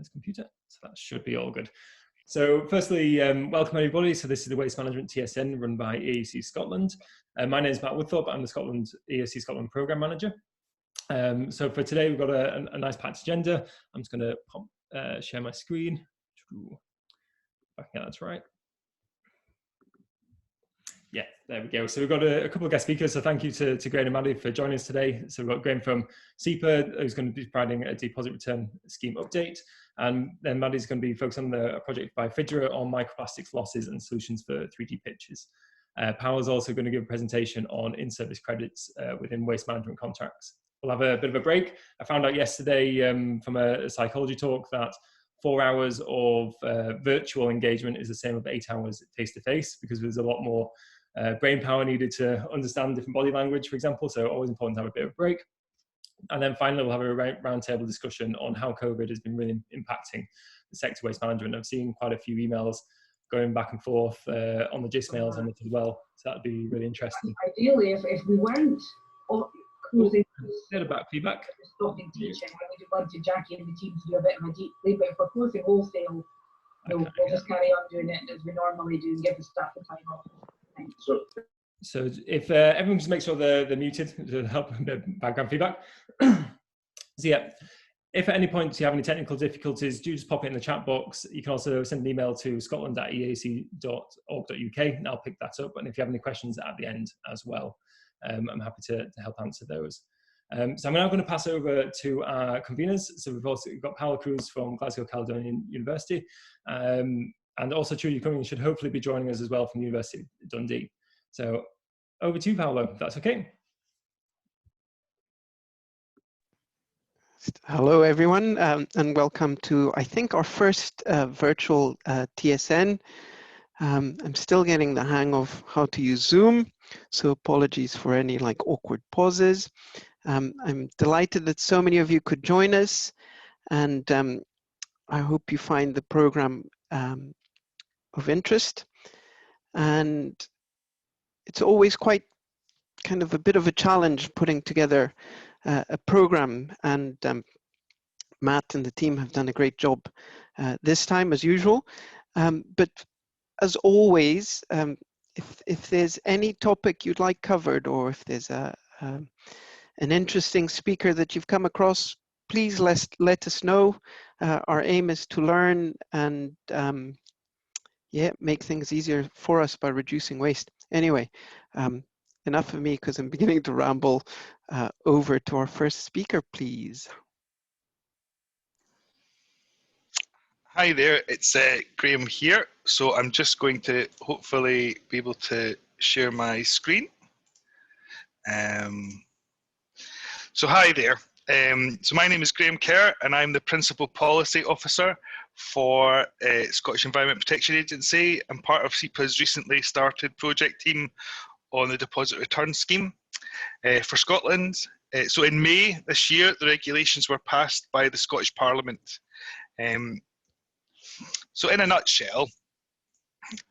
this computer, so that should be all good. So firstly, welcome everybody. So this is the Waste Management TSN run by EAC Scotland. My name is Matt Woodthorpe. I'm the EAC Scotland Programme Manager. So for today, we've got a nice packed agenda. I'm just going to share my screen. If I can get that right. Yeah, there we go. So we've got a couple of guest speakers. So thank you to Graham and Maddie for joining us today. So we've got Graham from SEPA, who's going to be providing a deposit return scheme update. And then Maddie's going to be focused on the project by Fidra on microplastics losses and solutions for 3D pictures. Paola's also going to give a presentation on in-service credits within waste management contracts. We'll have a bit of a break. I found out yesterday from a psychology talk that 4 hours of virtual engagement is the same as 8 hours face-to-face, because there's a lot more brain power needed to understand different body language, for example, so always important to have a bit of a break. And then finally, we'll have a roundtable discussion on how COVID has been really impacting the sector waste management. I've seen quite a few emails going back and forth on the GIS mails on it as well, so that'd be really interesting. Ideally, if we weren't closing, about feedback. Stopping teaching, I would have wanted Jackie and the team to do a bit of a deep leap, but if we're closing wholesale, we'll just carry on doing it as we normally do and give the staff the time off. So if everyone just make sure they're muted to help the background feedback. So yeah, if at any point you have any technical difficulties, do just pop it in the chat box. You can also send an email to scotland@eac.org.uk and I'll pick that up. And if you have any questions at the end as well, I'm happy to help answer those. So I'm now going to pass over to our conveners. So we've also got Paola Cruz from Glasgow Caledonian University. And also Trudy Cummings should hopefully be joining us as well from the University of Dundee. So over to you, Paolo, if that's okay. Hello, everyone, and welcome to, I think, our first virtual TSN. I'm still getting the hang of how to use Zoom, so apologies for any awkward pauses. I'm delighted that so many of you could join us, and I hope you find the program of interest. And it's always quite kind of a bit of a challenge putting together a program, and Matt and the team have done a great job this time as usual. But as always, if there's any topic you'd like covered, or if there's an interesting speaker that you've come across, please let us know. Our aim is to learn and yeah, make things easier for us by reducing waste. Anyway, enough of me because I'm beginning to ramble. Over to our first speaker, please. Hi there, it's Graham here. So I'm just going to hopefully be able to share my screen. So hi there. So my name is Graham Kerr and I'm the Principal Policy Officer for Scottish Environment Protection Agency and part of SEPA's recently started project team on the deposit return scheme for Scotland. So in May this year, the regulations were passed by the Scottish Parliament. So in a nutshell,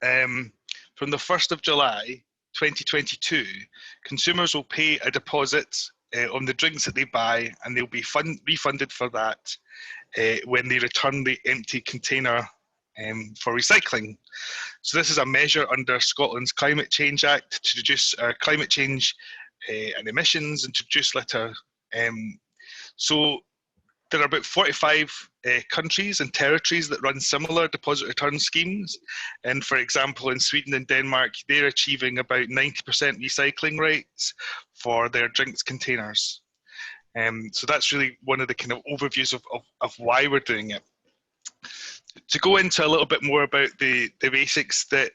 from the 1st of July 2022, consumers will pay a deposit on the drinks that they buy, and they'll be refunded for that when they return the empty container for recycling. So this is a measure under Scotland's Climate Change Act to reduce our climate change and emissions and to reduce litter. So there are about 45 countries and territories that run similar deposit return schemes. And for example, in Sweden and Denmark, they're achieving about 90% recycling rates for their drinks containers. So that's really one of the kind of overviews of why we're doing it. To go into a little bit more about the basics, that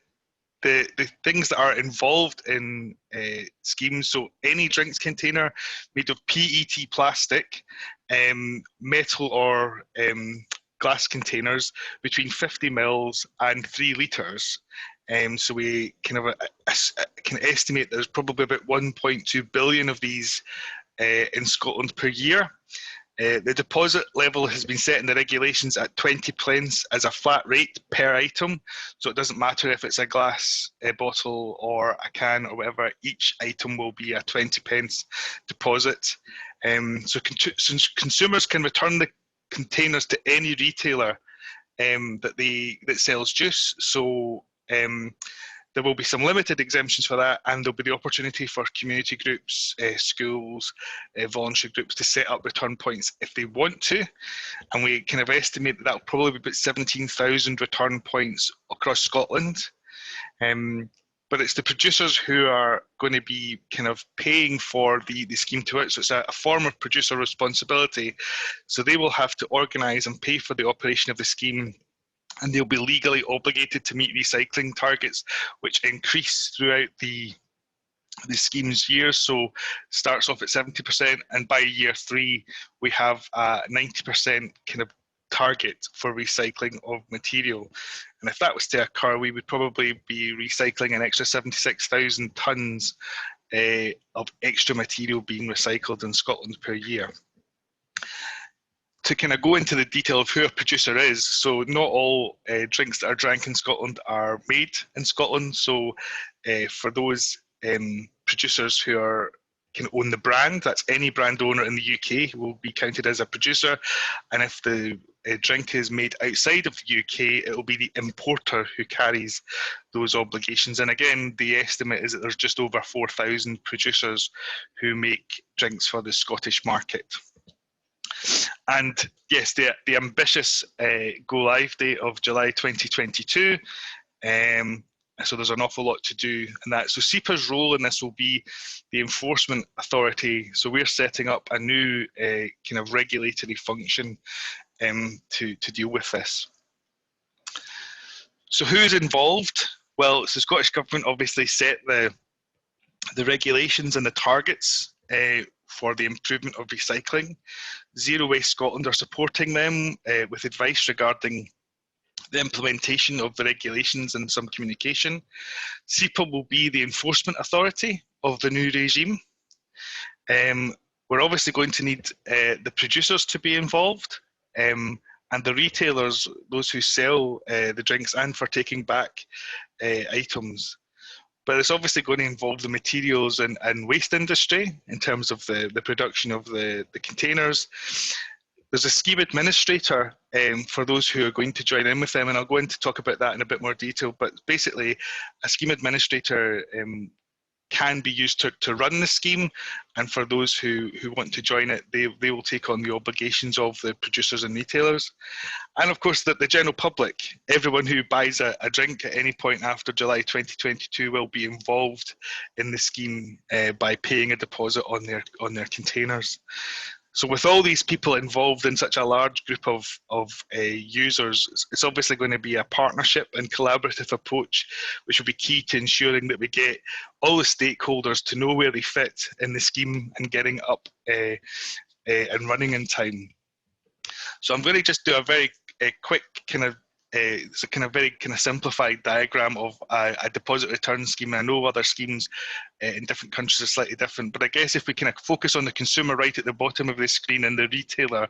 the things that are involved in schemes, so any drinks container made of PET plastic, metal or glass containers between 50 mils and 3 litres. So we kind of can estimate there's probably about 1.2 billion of these in Scotland per year. The deposit level has been set in the regulations at 20 pence as a flat rate per item. So it doesn't matter if it's a glass bottle or a can or whatever, each item will be a 20 pence deposit. So consumers can return the containers to any retailer that sells juice. So there will be some limited exemptions for that, and there'll be the opportunity for community groups, schools, voluntary groups to set up return points if they want to. And we kind of estimate that that'll probably be about 17,000 return points across Scotland. But it's the producers who are going to be kind of paying for the scheme to it. So it's a form of producer responsibility. So they will have to organise and pay for the operation of the scheme, and they'll be legally obligated to meet recycling targets, which increase throughout the scheme's years. So starts off at 70%, and by year 3, we have a 90% kind of target for recycling of material. And if that was to occur, we would probably be recycling an extra 76,000 tonnes of extra material being recycled in Scotland per year. To kind of go into the detail of who a producer is, so not all drinks that are drank in Scotland are made in Scotland. So for those producers who can own the brand, that's any brand owner in the UK who will be counted as a producer. And if the drink is made outside of the UK, it will be the importer who carries those obligations. And again, the estimate is that there's just over 4,000 producers who make drinks for the Scottish market. And yes, the ambitious go live date of July 2022. So there's an awful lot to do in that. So SEPA's role in this will be the enforcement authority. So we're setting up a new kind of regulatory function to deal with this. So who's involved? Well, it's the Scottish Government obviously set the regulations and the targets for the improvement of recycling. Zero Waste Scotland are supporting them with advice regarding the implementation of the regulations and some communication. SEPA will be the enforcement authority of the new regime. We're obviously going to need the producers to be involved, and the retailers, those who sell the drinks, and for taking back items. But it's obviously going to involve the materials and waste industry in terms of the production of the containers. There's a scheme administrator for those who are going to join in with them, and I'll go into talk about that in a bit more detail. But basically, a scheme administrator can be used to run the scheme, and for those who want to join it, they will take on the obligations of the producers and retailers. And of course, the general public, everyone who buys a drink at any point after July 2022 will be involved in the scheme by paying a deposit on their containers. So with all these people involved in such a large group of users, it's obviously going to be a partnership and collaborative approach, which will be key to ensuring that we get all the stakeholders to know where they fit in the scheme and getting up and running in time. So I'm going to just do a very quick kind of it's a kind of very kind of simplified diagram of a deposit return scheme. I know other schemes in different countries are slightly different, but I guess if we kind of focus on the consumer right at the bottom of the screen and the retailer,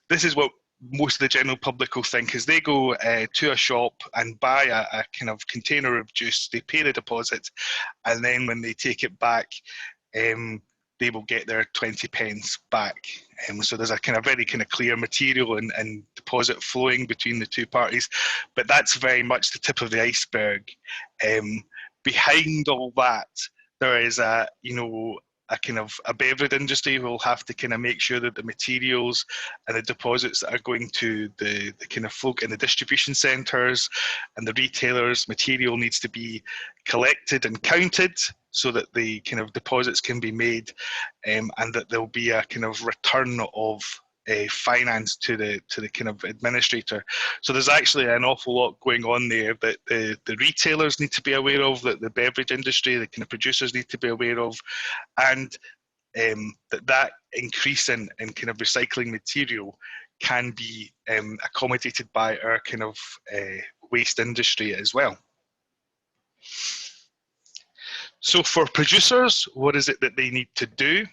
this is what most of the general public will think. As they go to a shop and buy a kind of container of juice, they pay the deposit, and then when they take it back, they will get their 20 pence back. So there's a kind of very kind of clear material and deposit flowing between the two parties, but that's very much the tip of the iceberg. Behind all that, there is a kind of a beverage industry who will have to kind of make sure that the materials and the deposits that are going to the kind of folk in the distribution centres and the retailers, material needs to be collected and counted so that the kind of deposits can be made, and that there'll be a kind of return of finance to the kind of administrator. So there's actually an awful lot going on there that the retailers need to be aware of, that the beverage industry, the kind of producers need to be aware of, and that increase in kind of recycling material can be accommodated by our kind of waste industry as well. So for producers, what is it that they need to do?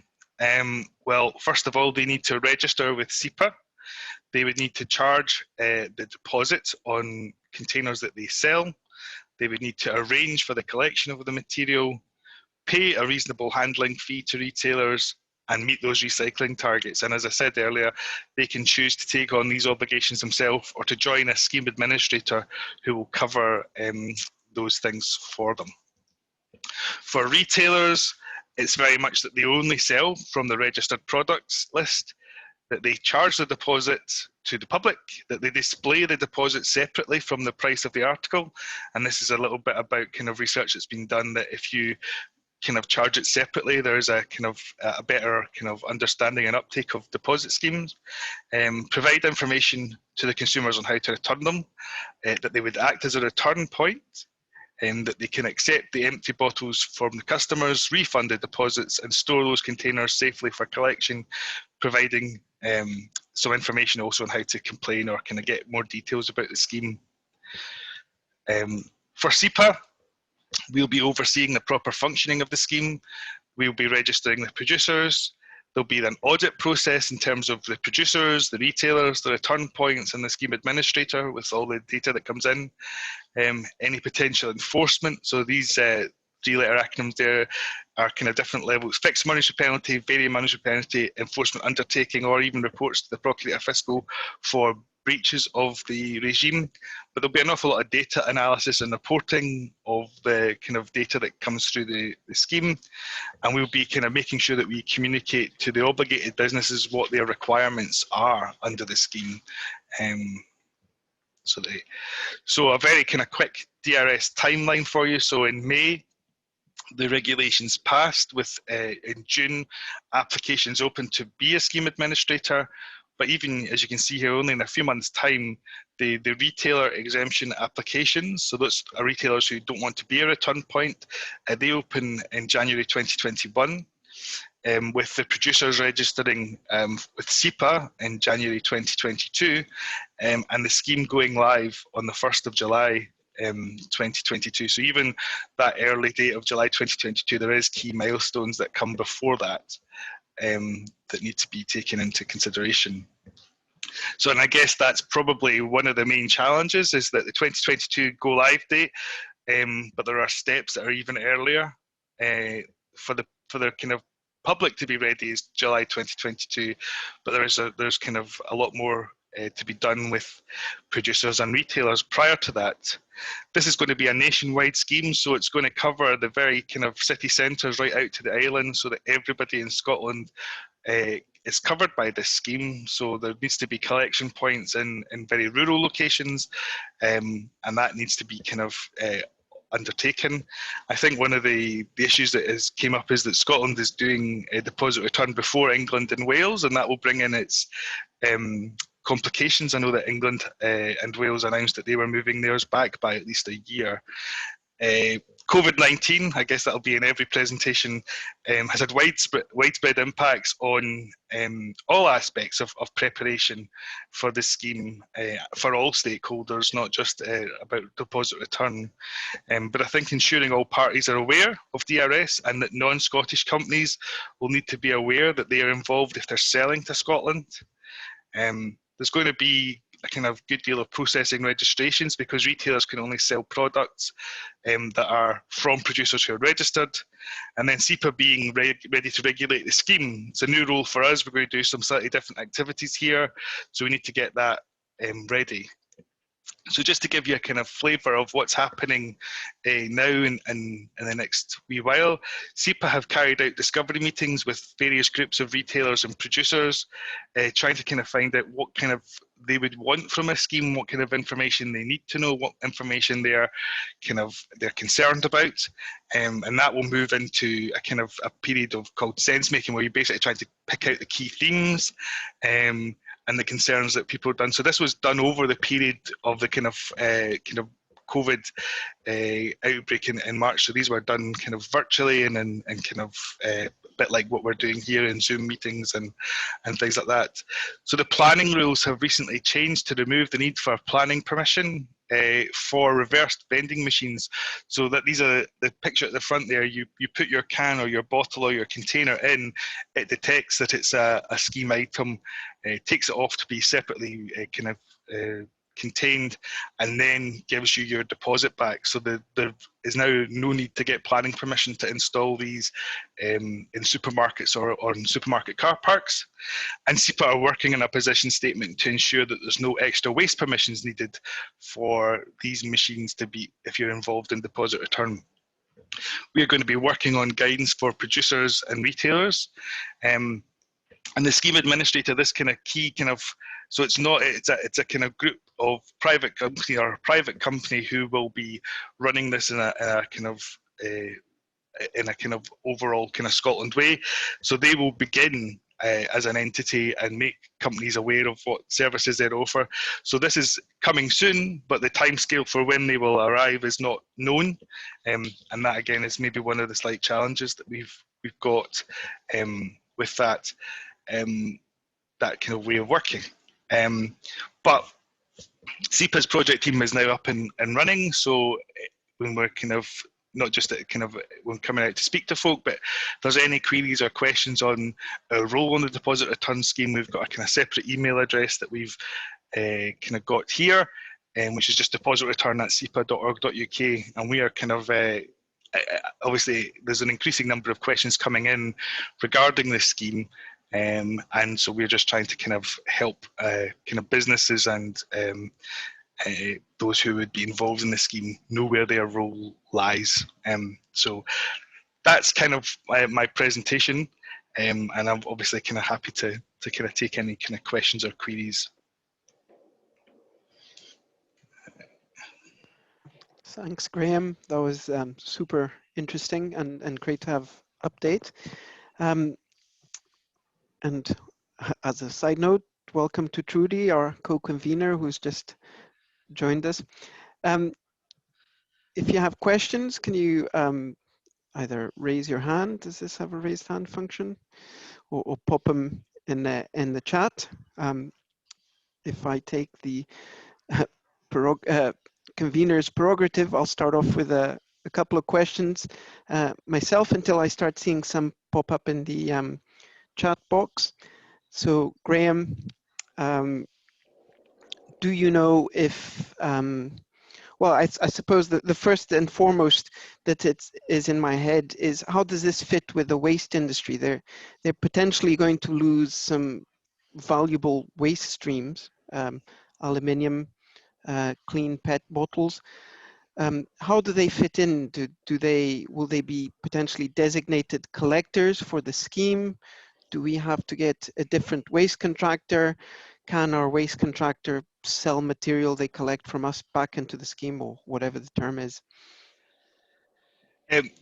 Well, first of all, they need to register with SEPA. They would need to charge the deposit on containers that they sell. They would need to arrange for the collection of the material, pay a reasonable handling fee to retailers, and meet those recycling targets. And as I said earlier, they can choose to take on these obligations themselves or to join a scheme administrator who will cover those things for them. For retailers, it's very much that they only sell from the registered products list, that they charge the deposit to the public, that they display the deposit separately from the price of the article. And this is a little bit about kind of research that's been done, that if you kind of charge it separately, there's a kind of a better kind of understanding and uptake of deposit schemes. Provide information to the consumers on how to return them, that they would act as a return point, that they can accept the empty bottles from the customers, refund the deposits, and store those containers safely for collection, providing some information also on how to complain or kind of get more details about the scheme. For SEPA, we'll be overseeing the proper functioning of the scheme. We'll be registering the producers. There'll be an audit process in terms of the producers, the retailers, the return points, and the scheme administrator with all the data that comes in. Any potential enforcement. So these three-letter acronyms there are kind of different levels: fixed monetary penalty, varying monetary penalty, enforcement undertaking, or even reports to the Procurator Fiscal for breaches of the regime. But there'll be an awful lot of data analysis and reporting of the kind of data that comes through the scheme. And we'll be kind of making sure that we communicate to the obligated businesses what their requirements are under the scheme. So a very kind of quick DRS timeline for you. So in May, the regulations passed with, in June, applications open to be a scheme administrator. But even, as you can see here, only in a few months' time, the retailer exemption applications, so those are retailers who don't want to be a return point, they open in January 2021. With the producers registering with SEPA in January 2022, and the scheme going live on the 1st of July 2022. So even that early date of July 2022, there is key milestones that come before that that need to be taken into consideration. So, and I guess that's probably one of the main challenges, is that the 2022 go live date, but there are steps that are even earlier for the kind of public to be ready is July 2022, but there's kind of a lot more to be done with producers and retailers prior to that. This is going to be a nationwide scheme, so it's going to cover the very kind of city centres right out to the island, so that everybody in Scotland is covered by this scheme. So there needs to be collection points in very rural locations, and that needs to be kind of undertaken. I think one of the issues that came up is that Scotland is doing a deposit return before England and Wales, and that will bring in its complications. I know that England and Wales announced that they were moving theirs back by at least a year. COVID-19, I guess that'll be in every presentation, has had widespread impacts on all aspects of preparation for this scheme for all stakeholders, not just about deposit return. But I think ensuring all parties are aware of DRS, and that non-Scottish companies will need to be aware that they are involved if they're selling to Scotland. There's going to be a kind of good deal of processing registrations, because retailers can only sell products that are from producers who are registered. And then SEPA being ready to regulate the scheme, it's a new role for us. We're going to do some slightly different activities here, so we need to get that ready. So just to give you a kind of flavour of what's happening now and in the next wee while, SEPA have carried out discovery meetings with various groups of retailers and producers, trying to kind of find out what kind of they would want from a scheme, what kind of information they need to know, what information they're concerned about, and that will move into a kind of a period called sense making, where you're basically trying to pick out the key themes and the concerns that people have done. So this was done over the period of the kind of COVID outbreak in March. So these were done kind of virtually and kind of a bit like what we're doing here in Zoom meetings and things like that. So the planning rules have recently changed to remove the need for planning permission for reversed vending machines. So that these are the picture at the front there, you put your can or your bottle or your container in, it detects that it's a scheme item, takes it off to be separately contained, and then gives you your deposit back. So there is now no need to get planning permission to install these in supermarkets or in supermarket car parks. And SEPA are working on a position statement to ensure that there's no extra waste permissions needed for these machines to be, if you're involved in deposit return. We are going to be working on guidance for producers and retailers. And the scheme administrator, this kind of key kind of, so it's a kind of group of private company who will be running this in a kind of overall kind of Scotland way. So they will begin as an entity and make companies aware of what services they offer. So this is coming soon, but the timescale for when they will arrive is not known, and that again is maybe one of the slight challenges that we've got with that that kind of way of working. But SEPA's project team is now up and running, so when we're kind of not just at kind of when coming out to speak to folk, but if there's any queries or questions on our role on the deposit return scheme, we've got a kind of separate email address that we've kind of got here, which is just depositreturn@sepa.org.uk, and we are kind of obviously there's an increasing number of questions coming in regarding this scheme, and so we're just trying to kind of help kind of businesses and those who would be involved in the scheme know where their role lies. So that's kind of my presentation, and I'm obviously kind of happy to kind of take any kind of questions or queries. Thanks, Graham. That was super interesting and great to have update. And as a side note, welcome to Trudy, our co-convener, who's just joined us. If you have questions, can you either raise your hand? Does this have a raised hand function, or pop them in the chat? If I take the convener's prerogative, I'll start off with a couple of questions myself until I start seeing some pop up in the chat box. So Graham, do you know if, well, I suppose that the first and foremost that is in my head is, how does this fit with the waste industry? They're potentially going to lose some valuable waste streams, aluminium, clean PET bottles. How do they fit in? Will they be potentially designated collectors for the scheme? Do we have to get a different waste contractor? Can our waste contractor sell material they collect from us back into the scheme, or whatever the term is?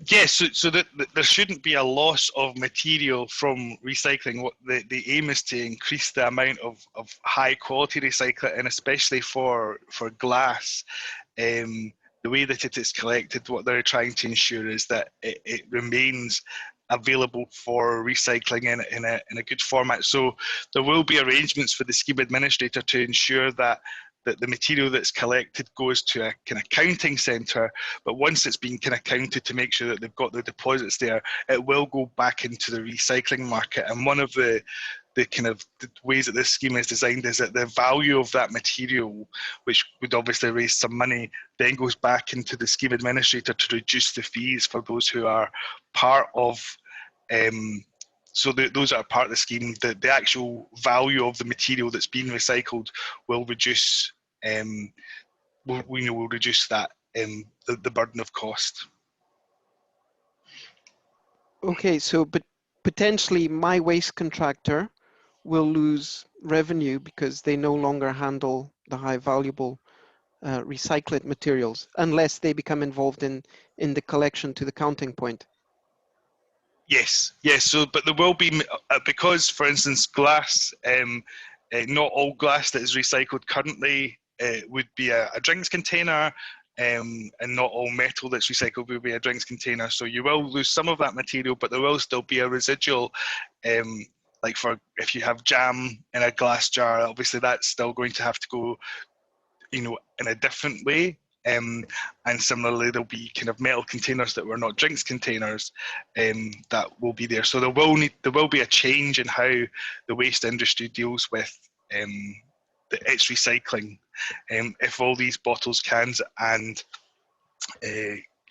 Yes, so that there shouldn't be a loss of material from recycling. What the aim is to increase the amount of high quality recycling, and especially for glass. The way that it is collected, what they're trying to ensure is that it remains available for recycling in a good format. So there will be arrangements for the scheme administrator to ensure that the material that's collected goes to a kind of counting centre, but once it's been kind of counted to make sure that they've got the deposits there, it will go back into the recycling market. And one of the kind of the ways that this scheme is designed is that the value of that material, which would obviously raise some money, then goes back into the scheme administrator to reduce the fees for those who are part of those are part of the scheme. The actual value of the material that's being recycled will reduce, will reduce that the burden of cost. Okay, so but potentially my waste contractor will lose revenue because they no longer handle the high valuable recycled materials unless they become involved in the collection to the counting point. Yes. So, but there will be, because, for instance, glass, not all glass that is recycled currently would be a drinks container, and not all metal that's recycled will be a drinks container. So you will lose some of that material, but there will still be a residual, like for if you have jam in a glass jar, obviously that's still going to have to go, in a different way. And similarly, there'll be kind of metal containers that were not drinks containers that will be there. So there will be a change in how the waste industry deals with it's recycling. If all these bottles, cans, and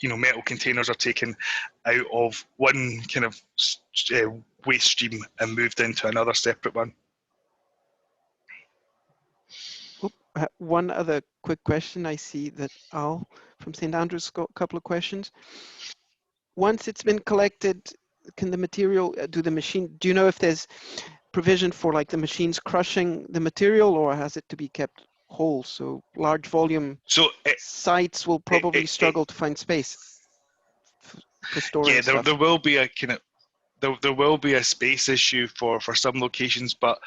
metal containers are taken out of one kind of waste stream and moved into another separate one. One other quick question. I see that Al from St. Andrews got a couple of questions. Once it's been collected, can the material, do you know if there's provision for like the machines crushing the material, or has it to be kept whole? So large volume sites will probably struggle to find space for storing stuff. There will be a kind of there will be a space issue for some locations, but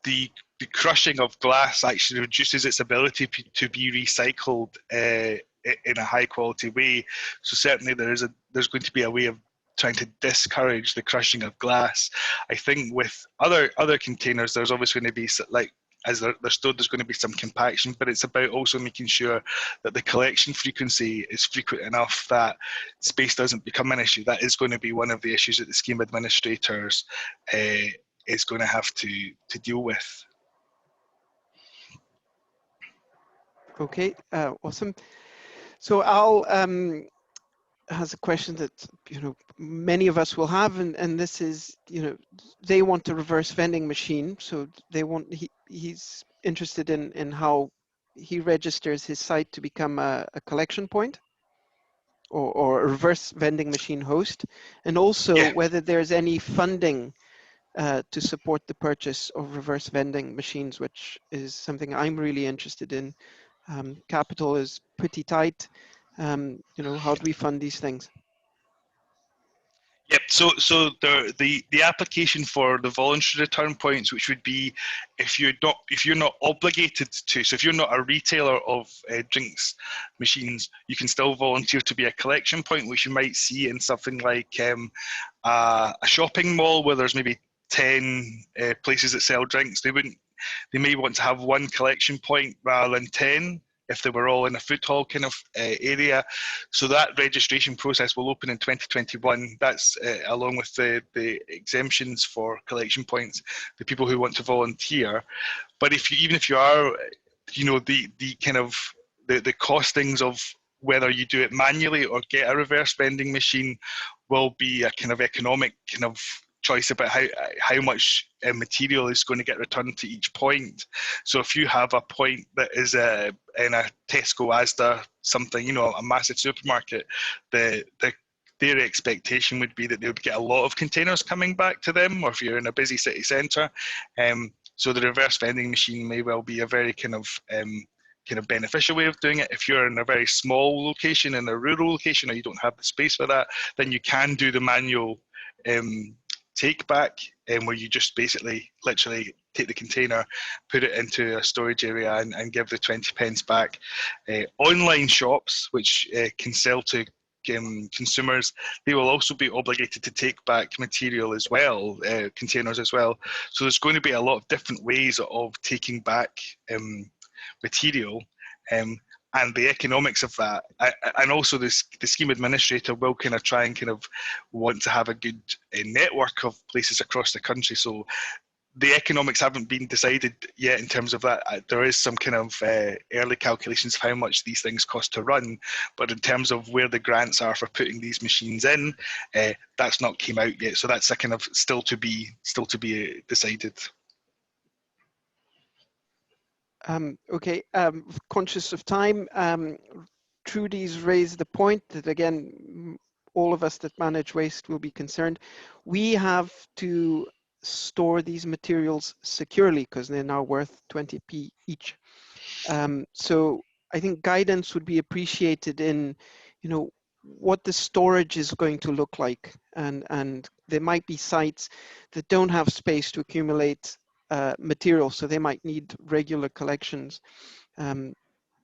the crushing of glass actually reduces its ability to be recycled in a high quality way. So certainly there's going to be a way of trying to discourage the crushing of glass. I think with other containers, there's obviously going to be, like, as they're stored, there's going to be some compaction, but it's about also making sure that the collection frequency is frequent enough that space doesn't become an issue. That is going to be one of the issues that the scheme administrators is going to have to deal with. Okay, awesome. So Al has a question that many of us will have, and this is, they want a reverse vending machine. So they want, he's interested in how he registers his site to become a collection point or a reverse vending machine host, and also whether there's any funding to support the purchase of reverse vending machines, which is something I'm really interested in. Capital is pretty tight. How do we fund these things? Yep. So the application for the voluntary return points, which would be if you're not obligated to. So if you're not a retailer of drinks machines, you can still volunteer to be a collection point, which you might see in something like a shopping mall where there's maybe 10 places that sell drinks. They may want to have one collection point rather than 10 if they were all in a food hall kind of area. So that registration process will open in 2021. That's along with the exemptions for collection points, the people who want to volunteer. But even if you are, the kind of the costings of whether you do it manually or get a reverse vending machine will be a kind of economic kind of choice about how much material is going to get returned to each point. So if you have a point that is in a Tesco, Asda, something, a massive supermarket, their expectation would be that they would get a lot of containers coming back to them, or if you're in a busy city centre. So the reverse vending machine may well be a very kind of beneficial way of doing it. If you're in a very small location, in a rural location, or you don't have the space for that, then you can do the manual take back, where you just basically literally take the container, put it into a storage area and give the 20 pence back. Online shops, which can sell to consumers, they will also be obligated to take back material as well, containers as well. So there's going to be a lot of different ways of taking back material. And the economics of that, and also the scheme administrator will kind of try and kind of want to have a good network of places across the country. So the economics haven't been decided yet in terms of that. There is some kind of early calculations of how much these things cost to run, but in terms of where the grants are for putting these machines in, that's not came out yet. So that's a kind of still to be decided. Okay, conscious of time, Trudy's raised the point that, again, all of us that manage waste will be concerned. We have to store these materials securely because they're now worth 20p each. So I think guidance would be appreciated in, what the storage is going to look like. And there might be sites that don't have space to accumulate material, so they might need regular collections.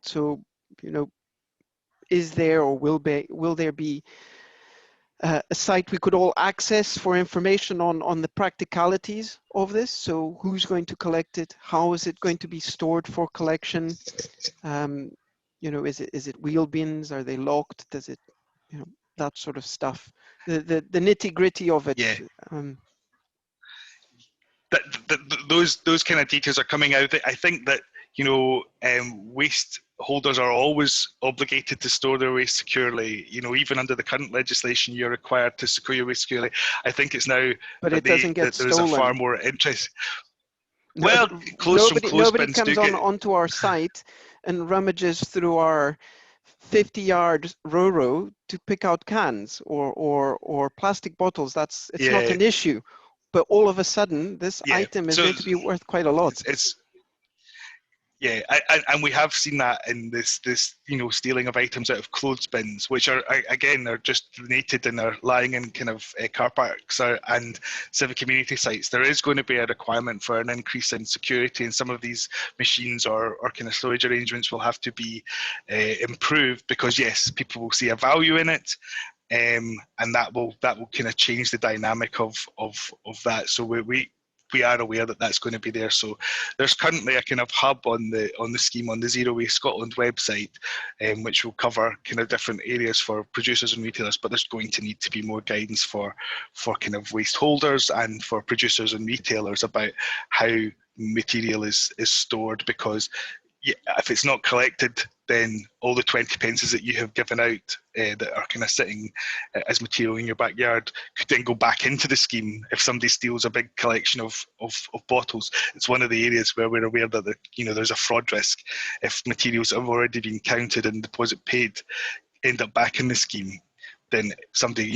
So, is there or will there be a site we could all access for information on the practicalities of this? So who's going to collect it? How is it going to be stored for collection? Is it wheel bins? Are they locked? Does it, that sort of stuff? The nitty gritty of it. Yeah. those kind of details are coming out. I think that, you know, waste holders are always obligated to store their waste securely. You know, even under the current legislation, you're required to secure your waste securely. I think it's now but it doesn't get that there is stolen. a far more interest. No, well, nobody comes onto our site and rummages through our 50-yard row to pick out cans or plastic bottles. It's not an issue. But all of a sudden, this item is going to be worth quite a lot. And we have seen that in this you know, stealing of items out of clothes bins, which are just donated and are lying in kind of car parks and civic community sites. There is going to be a requirement for an increase in security, and some of these machines or kind of storage arrangements will have to be improved, because yes, people will see a value in it. And that will kind of change the dynamic of that. So we are aware that that's going to be there. So there's currently a kind of hub on the scheme on the Zero Waste Scotland website, which will cover kind of different areas for producers and retailers. But there's going to need to be more guidance for kind of waste holders and for producers and retailers about how material is stored, because if it's not collected, then all the 20 pences that you have given out that are kind of sitting as material in your backyard could then go back into the scheme if somebody steals a big collection of bottles. It's one of the areas where we're aware that there's a fraud risk. If materials have already been counted and deposit paid end up back in the scheme, then somebody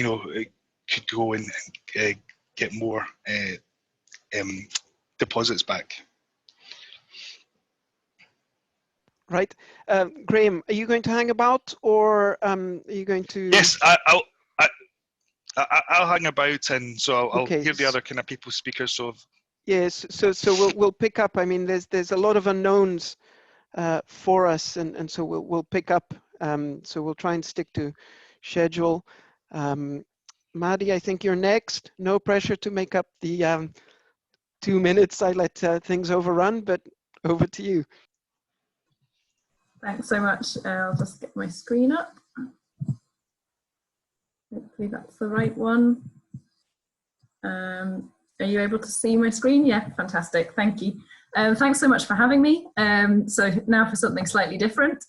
could go and get more deposits back. Right. Graham, are you going to hang about, or are you going to? Yes, I'll hang about, and so I'll hear the other kind of people speakers. So yes, so we'll pick up. I mean, there's a lot of unknowns for us, and so we'll pick up. So we'll try and stick to schedule. Maddie, I think you're next. No pressure to make up the 2 minutes. I let things overrun, but over to you. Thanks so much. I'll just get my screen up. Hopefully that's the right one. Are you able to see my screen? Yeah, fantastic. Thank you. Thanks so much for having me. So now for something slightly different.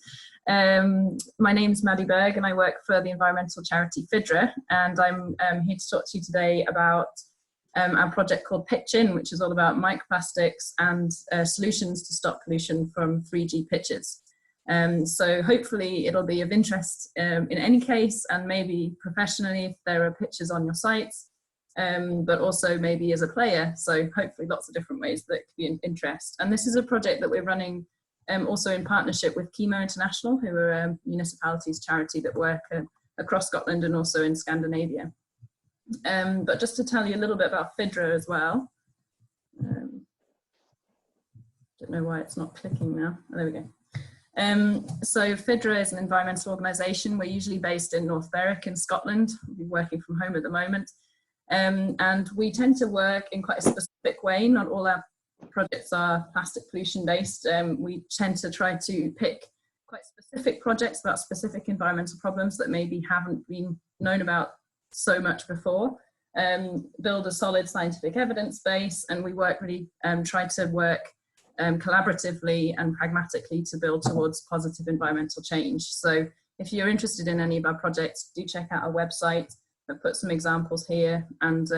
My name is Maddie Berg, and I work for the environmental charity FIDRA, and I'm here to talk to you today about our project called Pitch In, which is all about microplastics and solutions to stop pollution from 3G pitches. So hopefully it'll be of interest in any case, and maybe professionally if there are pitches on your sites, but also maybe as a player. So hopefully lots of different ways that could be of interest. And this is a project that we're running also in partnership with Kpis International, who are a municipalities charity that work across Scotland and also in Scandinavia. But just to tell you a little bit about FIDRA as well. Don't know why it's not clicking now. Oh, there we go. So FIDRA is an environmental organisation. We're usually based in North Berwick in Scotland. We're working from home at the moment. And we tend to work in quite a specific way. Not all our projects are plastic pollution based. We tend to try to pick quite specific projects about specific environmental problems that maybe haven't been known about so much before. Build a solid scientific evidence base, and we work really, try to work collaboratively and pragmatically to build towards positive environmental change. So if you're interested in any of our projects, do check out our website. I've put some examples here, and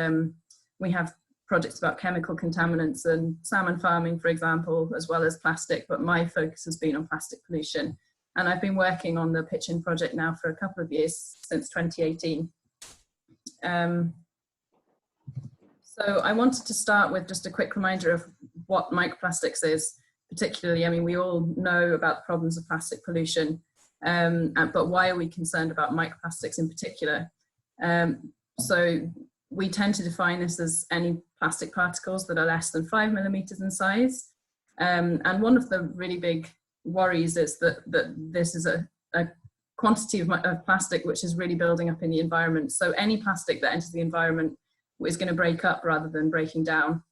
we have projects about chemical contaminants and salmon farming, for example, as well as plastic, but my focus has been on plastic pollution. And I've been working on the Pitch In project now for a couple of years, since 2018. So I wanted to start with just a quick reminder of what microplastics is, particularly. I mean, we all know about the problems of plastic pollution, but why are we concerned about microplastics in particular? So we tend to define this as any plastic particles that are less than 5 millimeters in size. And one of the really big worries is that this is a quantity of plastic which is really building up in the environment. So any plastic that enters the environment is going to break up rather than breaking down.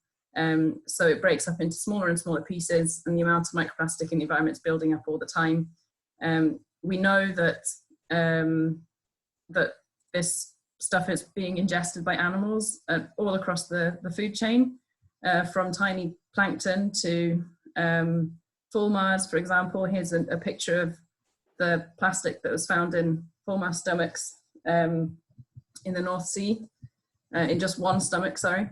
So it breaks up into smaller and smaller pieces, and the amount of microplastic in the environment is building up all the time. We know that that this stuff is being ingested by animals all across the food chain. from tiny plankton to fulmars, for example. Here's a picture of the plastic that was found in fulmar stomachs in the North Sea, in just one stomach, sorry.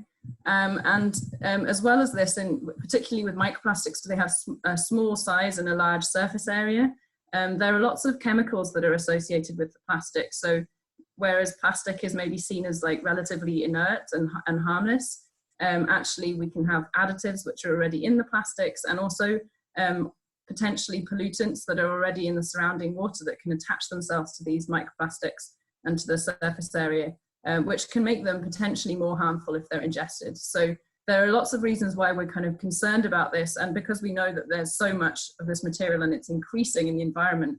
As well as this, and particularly with microplastics, they have a small size and a large surface area. There are lots of chemicals that are associated with the plastic. So whereas plastic is maybe seen as like relatively inert and harmless, actually we can have additives which are already in the plastics, and also potentially pollutants that are already in the surrounding water that can attach themselves to these microplastics and to the surface area, which can make them potentially more harmful if they're ingested. So there are lots of reasons why we're kind of concerned about this, and because we know that there's so much of this material and it's increasing in the environment,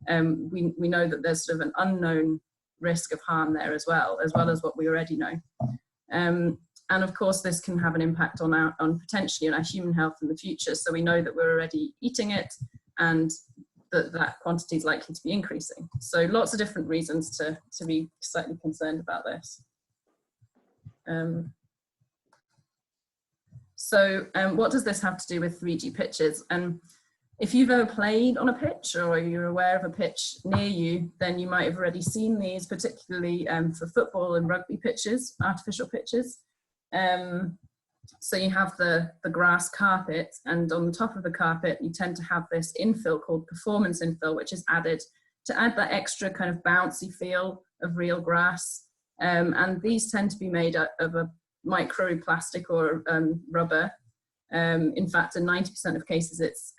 we know that there's sort of an unknown risk of harm there as well as what we already know. And of course, this can have an impact on potentially on our human health in the future. So we know that we're already eating it, and that quantity is likely to be increasing. So lots of different reasons to be slightly concerned about this. What does this have to do with 3G pitches? And if you've ever played on a pitch or you're aware of a pitch near you, then you might have already seen these, particularly for football and rugby pitches, artificial pitches. So you have the grass carpet, and on the top of the carpet, you tend to have this infill called performance infill, which is added to add that extra kind of bouncy feel of real grass. And these tend to be made of a microplastic or rubber. In fact, in 90% of cases, it's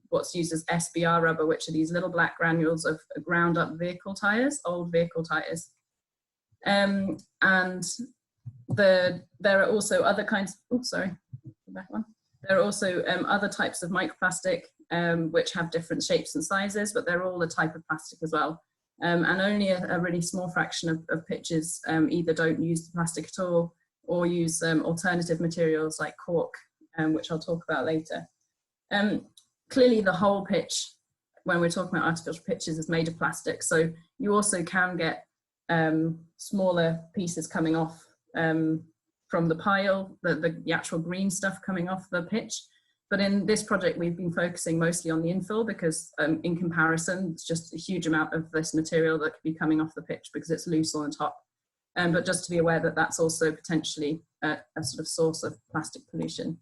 what's used as SBR rubber, which are these little black granules of ground up vehicle tires, old vehicle tires. And there are also other kinds, There are also other types of microplastic which have different shapes and sizes, but they're all a type of plastic as well. And only a really small fraction of pitches either don't use the plastic at all or use alternative materials like cork, which I'll talk about later. Clearly the whole pitch, when we're talking about artificial pitches, is made of plastic. So you also can get smaller pieces coming off from the pile, the actual green stuff coming off the pitch. But in this project, we've been focusing mostly on the infill because in comparison, it's just a huge amount of this material that could be coming off the pitch because it's loose on the top. But just to be aware that that's also potentially a sort of source of plastic pollution.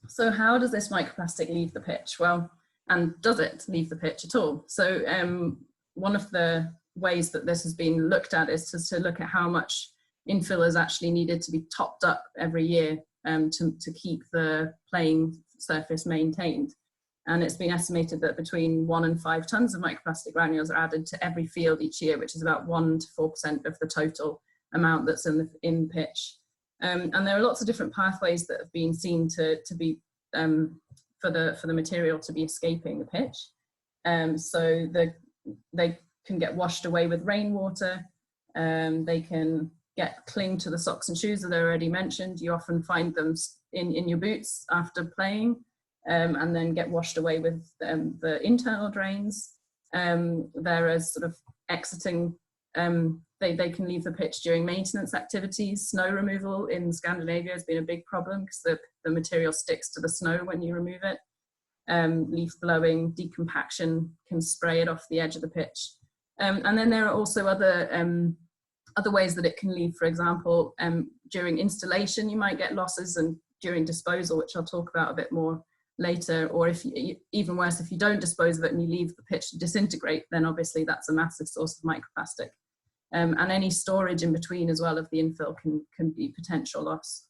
So how does this microplastic leave the pitch? Well, and does it leave the pitch at all? So one of the ways that this has been looked at is to look at how much infill is actually needed to be topped up every year to keep the playing surface maintained. And it's been estimated that between 1 and 5 tons of microplastic granules are added to every field each year, which is about 1 to 4% of the total amount that's in the pitch. And there are lots of different pathways that have been seen to be for the material to be escaping the pitch. So they can get washed away with rainwater. They can cling to the socks and shoes that I already mentioned. You often find them in your boots after playing, and then get washed away with the internal drains. There is sort of exiting, they can leave the pitch during maintenance activities. Snow removal in Scandinavia has been a big problem because the material sticks to the snow when you remove it. Leaf blowing, decompaction can spray it off the edge of the pitch. And then there are also other ways that it can leave. For example, during installation, you might get losses, and during disposal, which I'll talk about a bit more later, or even worse, if you don't dispose of it and you leave the pitch to disintegrate, then obviously that's a massive source of microplastic. And any storage in between as well of the infill can be potential loss.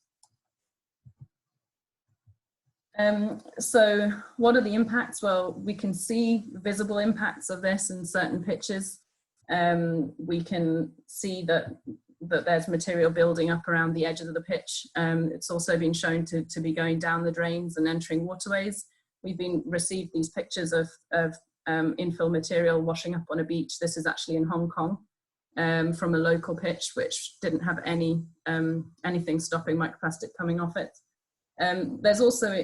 So what are the impacts? Well, we can see visible impacts of this in certain pitches. We can see that there's material building up around the edges of the pitch. It's also been shown to be going down the drains and entering waterways. We've received these pictures of infill material washing up on a beach. This is actually in Hong Kong, from a local pitch which didn't have anything stopping microplastic coming off it. There's also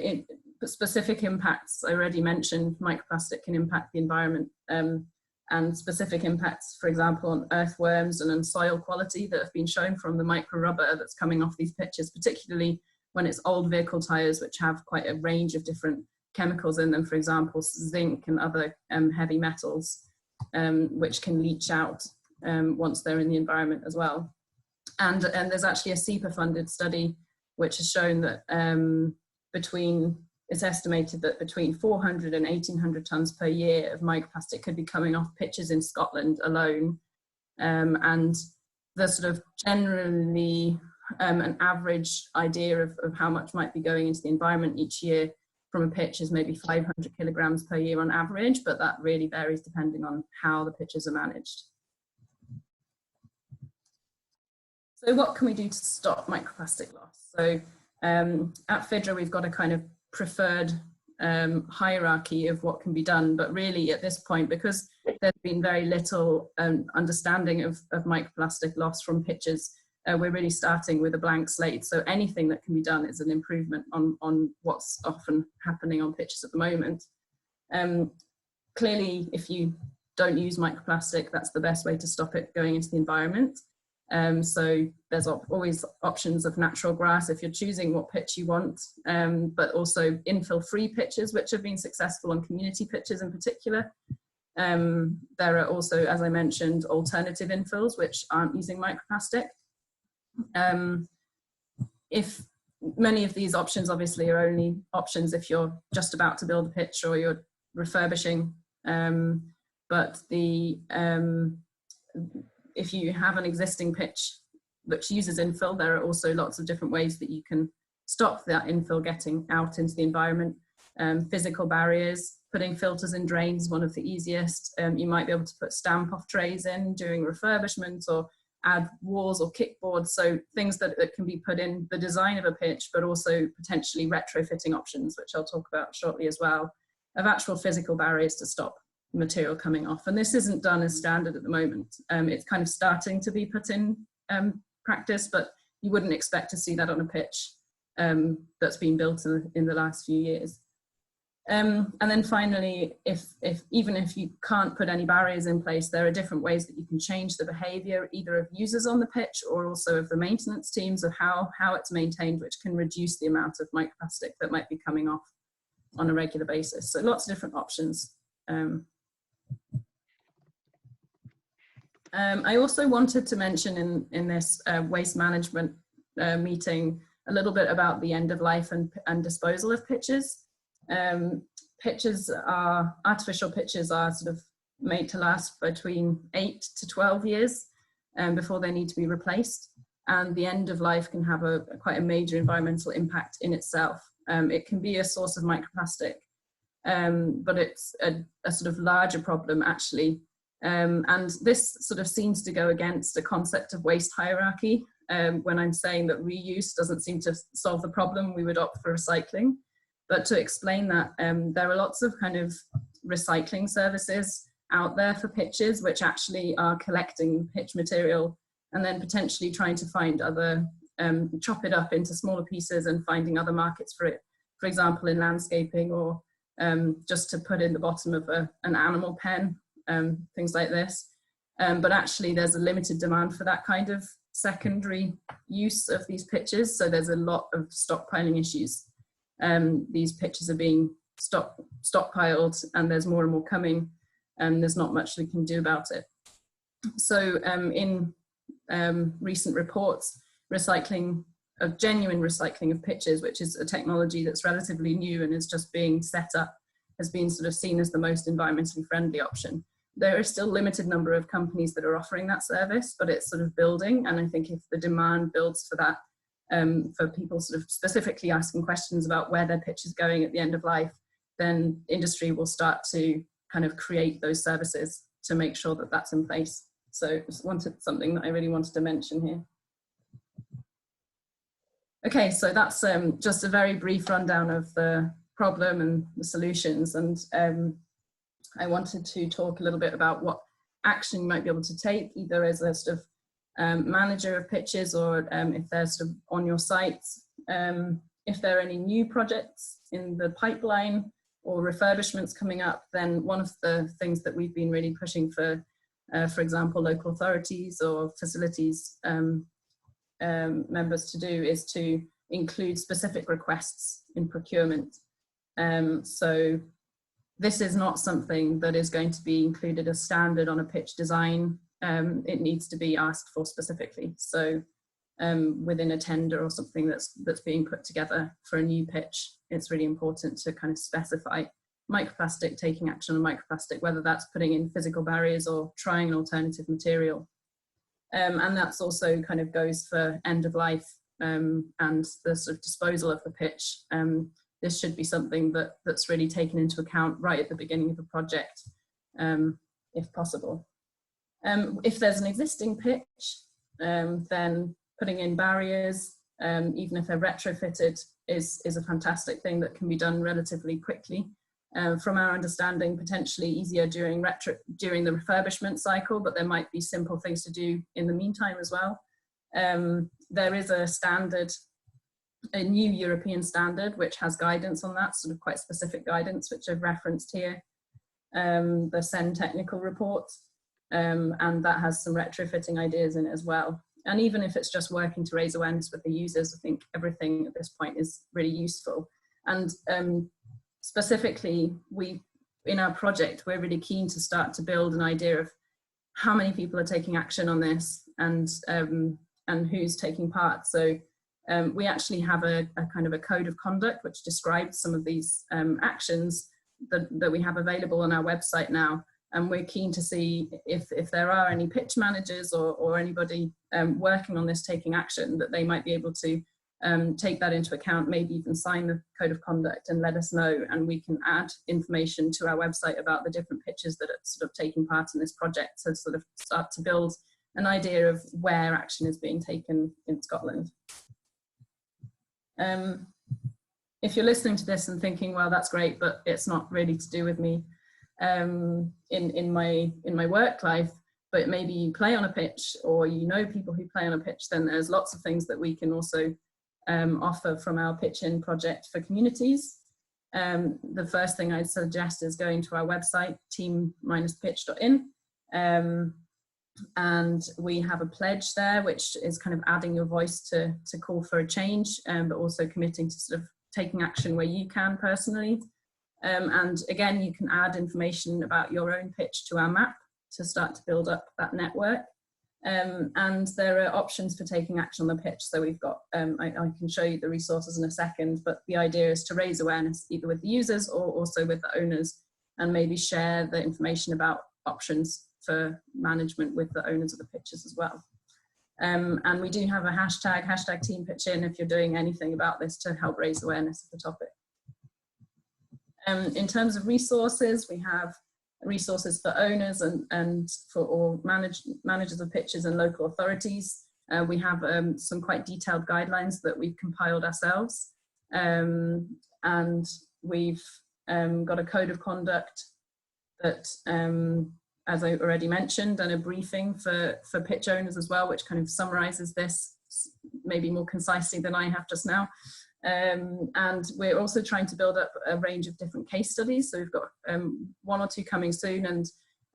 specific impacts. I already mentioned microplastic can impact the environment. and specific impacts, for example, on earthworms and on soil quality that have been shown from the micro rubber that's coming off these pitches, particularly when it's old vehicle tyres, which have quite a range of different chemicals in them, for example, zinc and other heavy metals, which can leach out once they're in the environment as well. And there's actually a SEPA funded study which has shown that it's estimated that between 400 and 1,800 tonnes per year of microplastic could be coming off pitches in Scotland alone. And the sort of generally an average idea of how much might be going into the environment each year from a pitch is maybe 500 kilograms per year on average, but that really varies depending on how the pitches are managed. So what can we do to stop microplastic loss? So at FIDRA, we've got a kind of preferred hierarchy of what can be done, but really at this point, because there's been very little understanding of microplastic loss from pitches, we're really starting with a blank slate. So anything that can be done is an improvement on what's often happening on pitches at the moment. Clearly, if you don't use microplastic, that's the best way to stop it going into the environment. So there's always options of natural grass if you're choosing what pitch you want, but also infill-free pitches, which have been successful on community pitches in particular. There are also, as I mentioned, alternative infills, which aren't using microplastic. If many of these options obviously are only options if you're just about to build a pitch or you're refurbishing, but if you have an existing pitch which uses infill, there are also lots of different ways that you can stop that infill getting out into the environment. Physical barriers, putting filters in drains, one of the easiest. You might be able to put stamp off trays in during refurbishment, or add walls or kickboards, so things that can be put in the design of a pitch, but also potentially retrofitting options, which I'll talk about shortly as well, of actual physical barriers to stop material coming off. And this isn't done as standard at the moment. It's kind of starting to be put in practice, but you wouldn't expect to see that on a pitch that's been built in the last few years. And then finally, even if you can't put any barriers in place, there are different ways that you can change the behavior, either of users on the pitch or also of the maintenance teams, of how it's maintained, which can reduce the amount of microplastic that might be coming off on a regular basis. So lots of different options. I also wanted to mention in this waste management meeting a little bit about the end of life and disposal of pitches. Artificial pitches are sort of made to last between 8 to 12 years before they need to be replaced. And the end of life can have quite a major environmental impact in itself. It can be a source of microplastic, but it's a sort of larger problem actually. And this sort of seems to go against the concept of waste hierarchy. When I'm saying that reuse doesn't seem to solve the problem, we would opt for recycling. But to explain that, there are lots of kind of recycling services out there for pitches, which actually are collecting pitch material and then potentially trying to find other, chop it up into smaller pieces and finding other markets for it. For example, in landscaping, or just to put in the bottom of an animal pen, things like this. But actually there's a limited demand for that kind of secondary use of these pitches. So there's a lot of stockpiling issues. These pitches are being stockpiled and there's more and more coming, and there's not much we can do about it. So in recent reports, genuine recycling of pitches, which is a technology that's relatively new and is just being set up, has been sort of seen as the most environmentally friendly option. There are still a limited number of companies that are offering that service, but it's sort of building. And I think if the demand builds for that, for people sort of specifically asking questions about where their pitch is going at the end of life, then industry will start to kind of create those services to make sure that that's in place. So just something that I really wanted to mention here. Okay, so that's just a very brief rundown of the problem and the solutions. And I wanted to talk a little bit about what action you might be able to take, either as a sort of manager of pitches, or if they're sort of on your site, if there are any new projects in the pipeline, or refurbishments coming up, then one of the things that we've been really pushing for example, local authorities or facilities members to do is to include specific requests in procurement. So this is not something that is going to be included as standard on a pitch design. It needs to be asked for specifically. So within a tender or something that's being put together for a new pitch, it's really important to kind of specify microplastic, taking action on microplastic, whether that's putting in physical barriers or trying an alternative material. And that's also kind of goes for end of life and the sort of disposal of the pitch. This should be something that's really taken into account right at the beginning of a project, if possible. If there's an existing pitch, then putting in barriers, even if they're retrofitted, is a fantastic thing that can be done relatively quickly. From our understanding, potentially easier during the refurbishment cycle, but there might be simple things to do in the meantime as well. There is a standard, a new European standard, which has guidance on that, sort of quite specific guidance, which I've referenced here, the SEN technical report, and that has some retrofitting ideas in it as well. And even if it's just working to raise awareness with the users, I think everything at this point is really useful. And specifically, in our project, we're really keen to start to build an idea of how many people are taking action on this and who's taking part. So we actually have a kind of a code of conduct which describes some of these actions that we have available on our website now. And we're keen to see if there are any pitch managers or anybody working on this taking action, that they might be able to take that into account, maybe even sign the code of conduct and let us know, and we can add information to our website about the different pitches that are sort of taking part in this project, to sort of start to build an idea of where action is being taken in Scotland. If you're listening to this and thinking, well, that's great, but it's not really to do with me in my work life, but maybe you play on a pitch or you know people who play on a pitch, then there's lots of things that we can also offer from our pitch-in project for communities. The first thing I'd suggest is going to our website, team-pitch.in, and we have a pledge there, which is kind of adding your voice to call for a change, but also committing to sort of taking action where you can personally. And again, you can add information about your own pitch to our map to start to build up that network. And there are options for taking action on the pitch. So we've got, I can show you the resources in a second, but the idea is to raise awareness either with the users or also with the owners, and maybe share the information about options for management with the owners of the pitches as well. And we do have a hashtag #TeamPitchIn, if you're doing anything about this to help raise awareness of the topic. In terms of resources, we have resources for owners and for managers of pitches and local authorities. We have some quite detailed guidelines that we've compiled ourselves, and we've got a code of conduct that, as I already mentioned, and a briefing for pitch owners as well, which kind of summarizes this maybe more concisely than I have just now. And we're also trying to build up a range of different case studies. So we've got 1 or 2 coming soon, and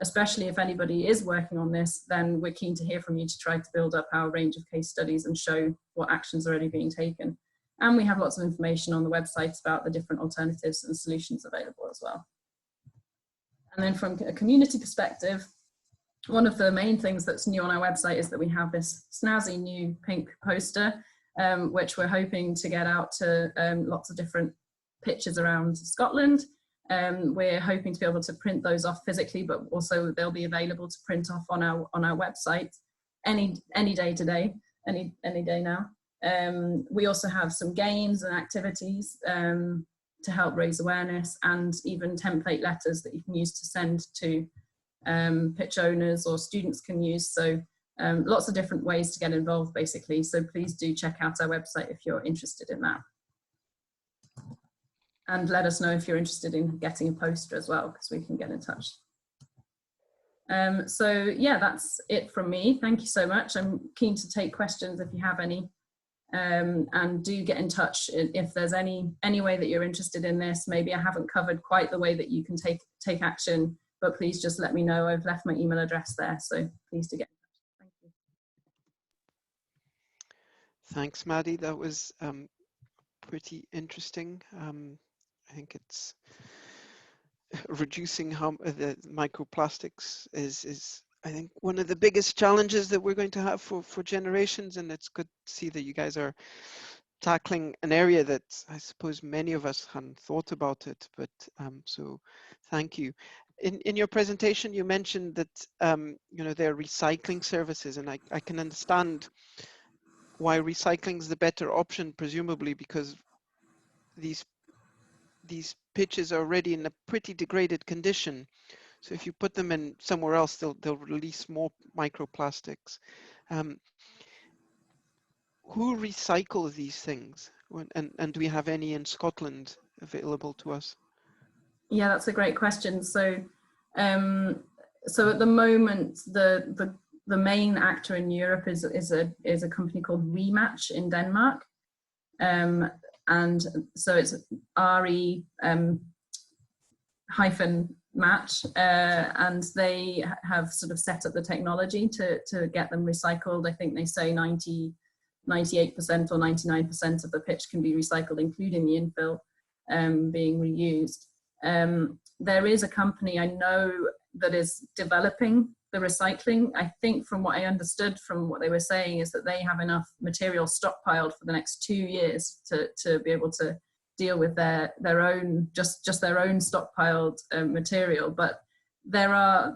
especially if anybody is working on this, then we're keen to hear from you to try to build up our range of case studies and show what actions are already being taken. And we have lots of information on the website about the different alternatives and solutions available as well. And then from a community perspective, one of the main things that's new on our website is that we have this snazzy new pink poster, which we're hoping to get out to lots of different pitches around Scotland. We're hoping to be able to print those off physically, but also they'll be available to print off on our website any day today, any day now. We also have some games and activities to help raise awareness, and even template letters that you can use to send to pitch owners, or students can use. So lots of different ways to get involved basically. So please do check out our website if you're interested in that. And let us know if you're interested in getting a poster as well, because we can get in touch. So yeah, that's it from me. Thank you so much. I'm keen to take questions if you have any. and do get in touch if there's any way that you're interested in this. Maybe I haven't covered quite the way that you can take action, but please just let me know. I've left my email address there, so please do get in touch. Thank you. Thanks, Maddie. That was pretty interesting. I think it's reducing the microplastics is I think one of the biggest challenges that we're going to have for generations, and it's good to see that you guys are tackling an area that I suppose many of us hadn't thought about it, but so thank you. In your presentation, you mentioned that you know, there are recycling services, and I can understand why recycling is the better option, presumably because these pitches are already in a pretty degraded condition. So if you put them in somewhere else, they'll release more microplastics. Who recycles these things? And do we have any in Scotland available to us? Yeah, that's a great question. So, so at the moment, the main actor in Europe is a company called Rematch in Denmark, and so it's RE hyphen match, and they have sort of set up the technology to get them recycled. I think they say 98% or 99% of the pitch can be recycled, including the infill being reused. There is a company I know that is developing the recycling. I think from what I understood from what they were saying is that they have enough material stockpiled for the next 2 years to be able to deal with their own, just their own stockpiled material. But there are,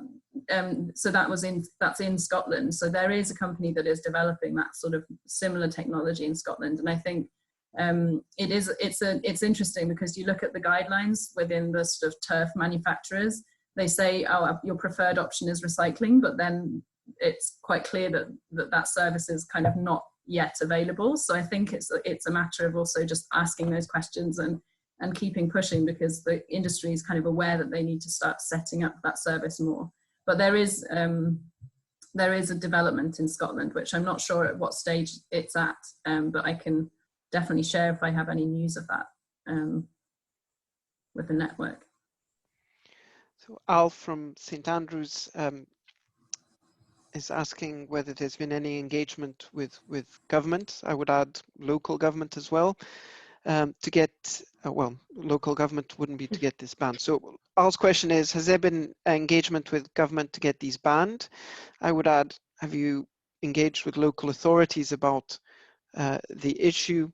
so that's in Scotland. So there is a company that is developing that sort of similar technology in Scotland. And I think it's interesting because you look at the guidelines within the sort of turf manufacturers, they say, oh, your preferred option is recycling, but then it's quite clear that service is kind of not yet available. So I think it's a matter of also just asking those questions and keeping pushing, because the industry is kind of aware that they need to start setting up that service more. But there is a development in Scotland, which I'm not sure at what stage it's at, but I can definitely share if I have any news of that with the network. So Al from St Andrews is asking whether there's been any engagement with government. I would add local government as well, to get, well, local government wouldn't be to get this banned. So Al's question is, has there been engagement with government to get these banned? I would add, have you engaged with local authorities about the issue?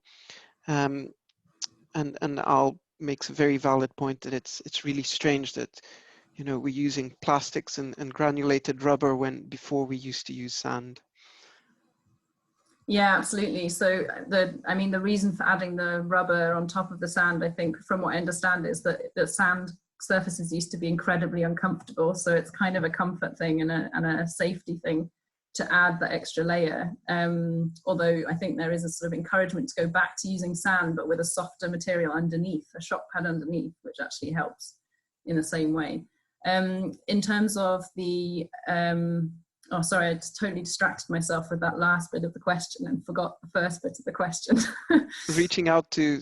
And Al makes a very valid point that it's really strange that, you know, we're using plastics and granulated rubber before we used to use sand. Yeah, absolutely. So the reason for adding the rubber on top of the sand, I think from what I understand, is that the sand surfaces used to be incredibly uncomfortable. So it's kind of a comfort thing and a safety thing to add that extra layer. Although I think there is a sort of encouragement to go back to using sand, but with a softer material underneath, a shock pad underneath, which actually helps in the same way. In terms of the, oh, sorry, I just totally distracted myself with that last bit of the question and forgot the first bit of the question. Reaching out to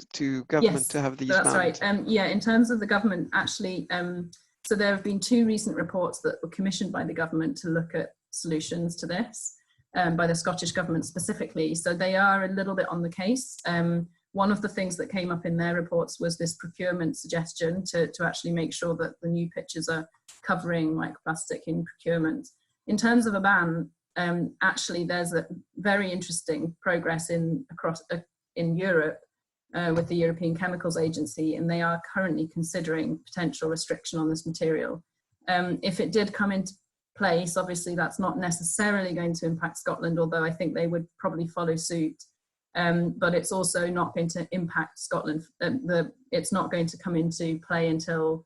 government, yes, to have these banned. That's right. Yeah, in terms of the government, actually, so there have been 2 recent reports that were commissioned by the government to look at solutions to this, by the Scottish government specifically. So they are a little bit on the case. One of the things that came up in their reports was this procurement suggestion to actually make sure that the new pitches are covering microplastic in procurement. In terms of a ban, actually there's a very interesting progress in Europe with the European Chemicals Agency, and they are currently considering potential restriction on this material. If it did come into place, obviously that's not necessarily going to impact Scotland, although I think they would probably follow suit. But it's also not going to impact Scotland. It's not going to come into play until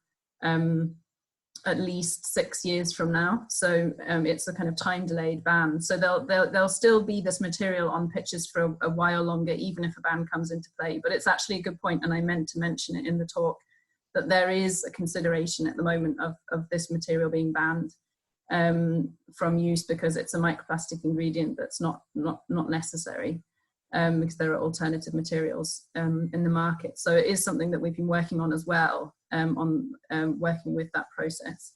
at least 6 years from now. So it's a kind of time delayed ban. So there'll still be this material on pitches for a while longer, even if a ban comes into play. But it's actually a good point, and I meant to mention it in the talk, that there is a consideration at the moment of this material being banned from use because it's a microplastic ingredient that's not necessary. because there are alternative materials in the market. So it is something that we've been working on as well, working with that process.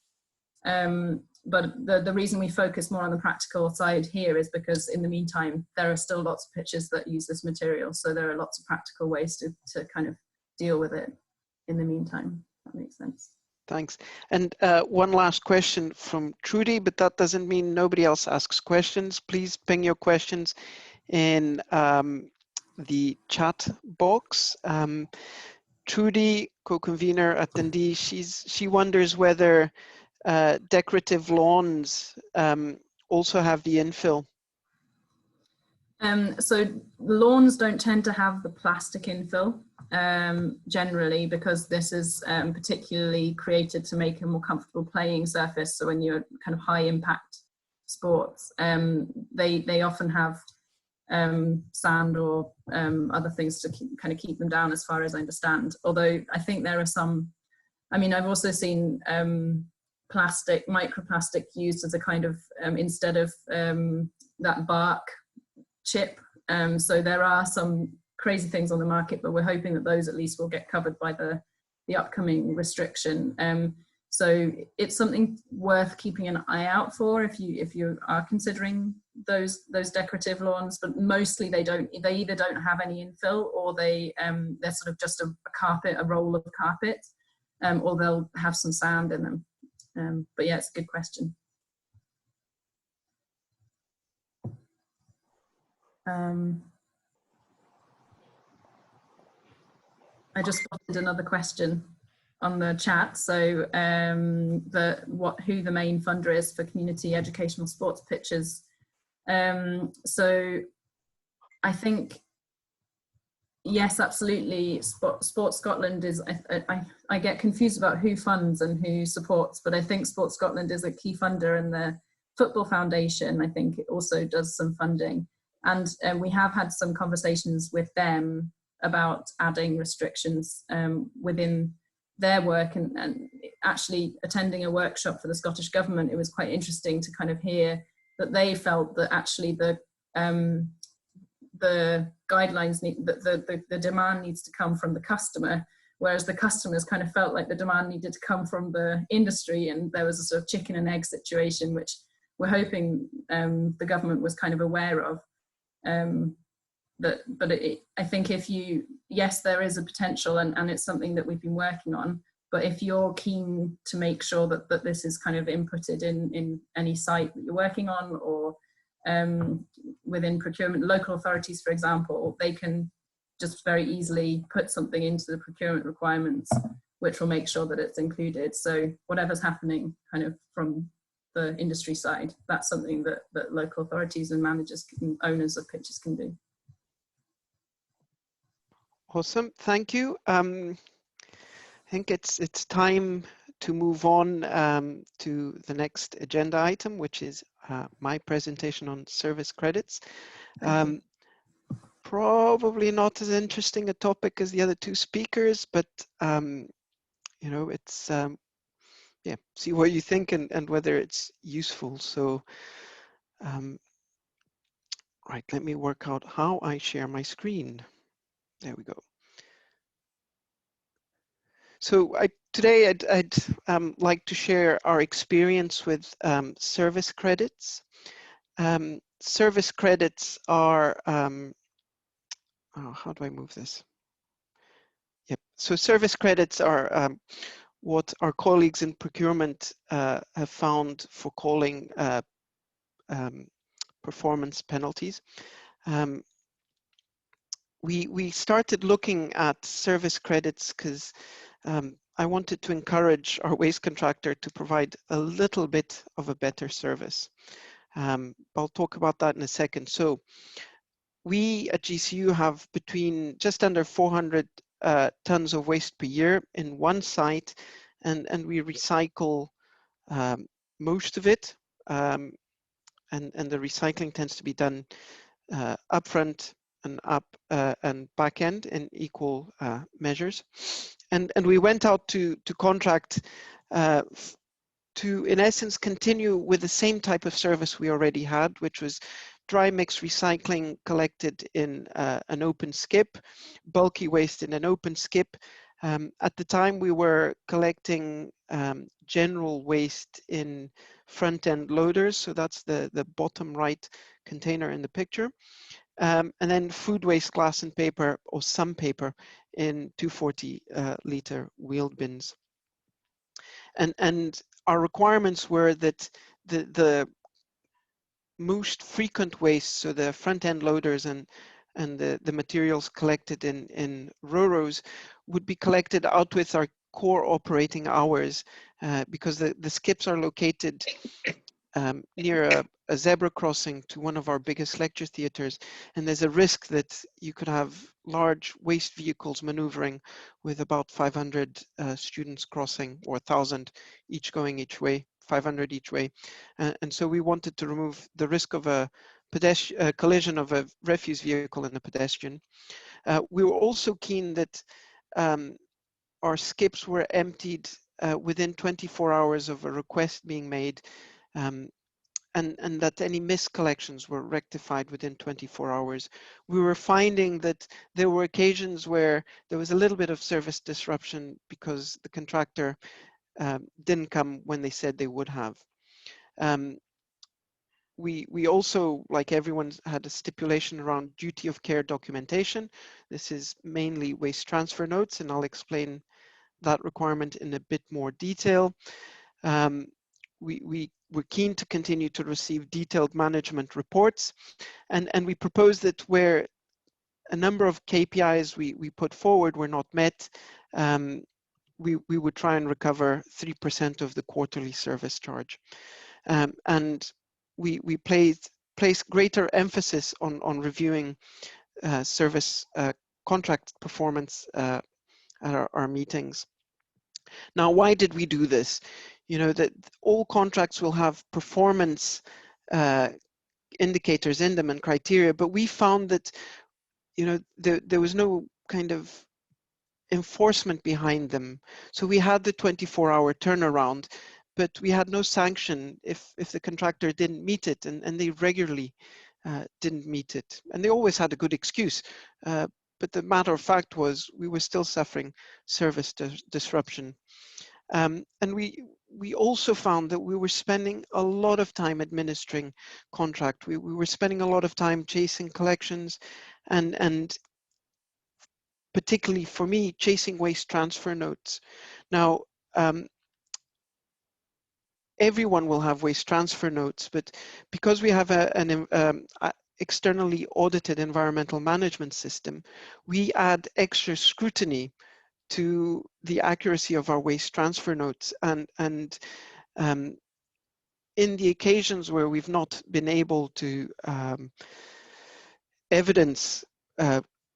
But the reason we focus more on the practical side here is because in the meantime, there are still lots of pitches that use this material. So there are lots of practical ways to kind of deal with it in the meantime. If that makes sense. Thanks. And one last question from Trudy, but that doesn't mean nobody else asks questions. Please ping your questions in the chat box. Trudy, co-convener at Dundee, she wonders whether decorative lawns also have the infill. So lawns don't tend to have the plastic infill generally, because this is particularly created to make a more comfortable playing surface. So when you're kind of high impact sports, they often have sand or other things to kind of keep them down, as far as I understand. Although I think there are some, I mean, I've also seen microplastic used as a kind of, instead of that bark chip. So there are some crazy things on the market, but we're hoping that those at least will get covered by the upcoming restriction. So it's something worth keeping an eye out for if you are considering those decorative lawns, but mostly they either don't have any infill, or they're sort of just a roll of carpet, or they'll have some sand in them. But yeah, it's a good question. I just spotted another question on the chat. So who the main funder is for community educational sports pitches. So I think, yes, absolutely. Sports Scotland is, I get confused about who funds and who supports, but I think Sports Scotland is a key funder, and the Football Foundation, I think, it also does some funding. And we have had some conversations with them about adding restrictions within their work, and actually attending a workshop for the Scottish Government. It was quite interesting to kind of hear that they felt that actually the guidelines the demand needs to come from the customer, whereas the customers kind of felt like the demand needed to come from the industry, and there was a sort of chicken and egg situation, which we're hoping the government was kind of aware of. I think yes, there is a potential, and it's something that we've been working on, but if you're keen to make sure that this is kind of inputted in any site that you're working on, or within procurement, local authorities, for example, they can just very easily put something into the procurement requirements, which will make sure that it's included. So whatever's happening kind of from the industry side, that's something that local authorities and managers owners of pitches can do. Awesome, thank you. I think it's time to move on to the next agenda item, which is my presentation on service credits. Probably not as interesting a topic as the other two speakers, but you know, it's yeah, see what you think and whether it's useful. So right, let me work out how I share my screen. There we go. So today I'd like to share our experience with service credits. Service credits are, oh, how do I move this? Yep, so service credits are what our colleagues in procurement have found for calling performance penalties. We started looking at service credits because I wanted to encourage our waste contractor to provide a little bit of a better service. I'll talk about that in a second. So we at GCU have between just under 400 tons of waste per year in one site, and we recycle most of it, and the recycling tends to be done upfront and and back end in equal measures. And we went out to contract to, in essence, continue with the same type of service we already had, which was dry mix recycling collected in an open skip, bulky waste in an open skip. At the time, we were collecting general waste in front-end loaders, so that's the bottom right container in the picture. And then food waste, glass and paper, or some paper in 240 litre wheeled bins. And our requirements were that the most frequent waste, so the front-end loaders and the materials collected in RoRos, would be collected out with our core operating hours, because the skips are located near a zebra crossing to one of our biggest lecture theatres, and there's a risk that you could have large waste vehicles maneuvering with about 500 students crossing, or 1,000 each going each way, 500 each way. And so we wanted to remove the risk of a collision of a refuse vehicle and a pedestrian. We were also keen that our skips were emptied within 24 hours of a request being made, and that any missed collections were rectified within 24 hours. We were finding that there were occasions where there was a little bit of service disruption because the contractor didn't come when they said they would have. We also, like everyone, had a stipulation around duty of care documentation. This is mainly waste transfer notes, and I'll explain that requirement in a bit more detail. We were keen to continue to receive detailed management reports, and we proposed that where a number of KPIs we put forward were not met, we would try and recover 3% of the quarterly service charge. And we placed greater emphasis on reviewing service contract performance at our meetings. Now, why did we do this? You know, that all contracts will have performance indicators in them and criteria, but we found that, you know, there was no kind of enforcement behind them. So we had the 24-hour turnaround, but we had no sanction if the contractor didn't meet it, and they regularly didn't meet it. And they always had a good excuse. But the matter of fact was we were still suffering service disruption. And we also found that we were spending a lot of time administering contract. We were spending a lot of time chasing collections, and particularly for me, chasing waste transfer notes. Now, everyone will have waste transfer notes, but because we have an externally audited environmental management system, we add extra scrutiny to the accuracy of our waste transfer notes, and in the occasions where we've not been able to evidence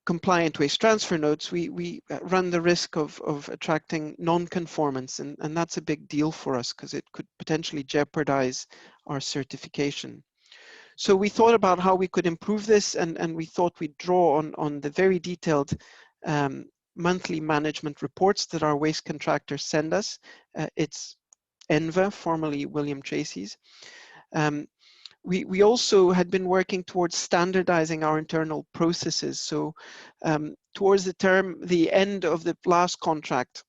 compliant waste transfer notes, we run the risk of attracting non-conformance, and that's a big deal for us because it could potentially jeopardize our certification. So we thought about how we could improve this, and we thought we'd draw on the very detailed monthly management reports that our waste contractors send us. It's ENVA, formerly William Tracy's. We also had been working towards standardizing our internal processes. So towards the end of the last contract,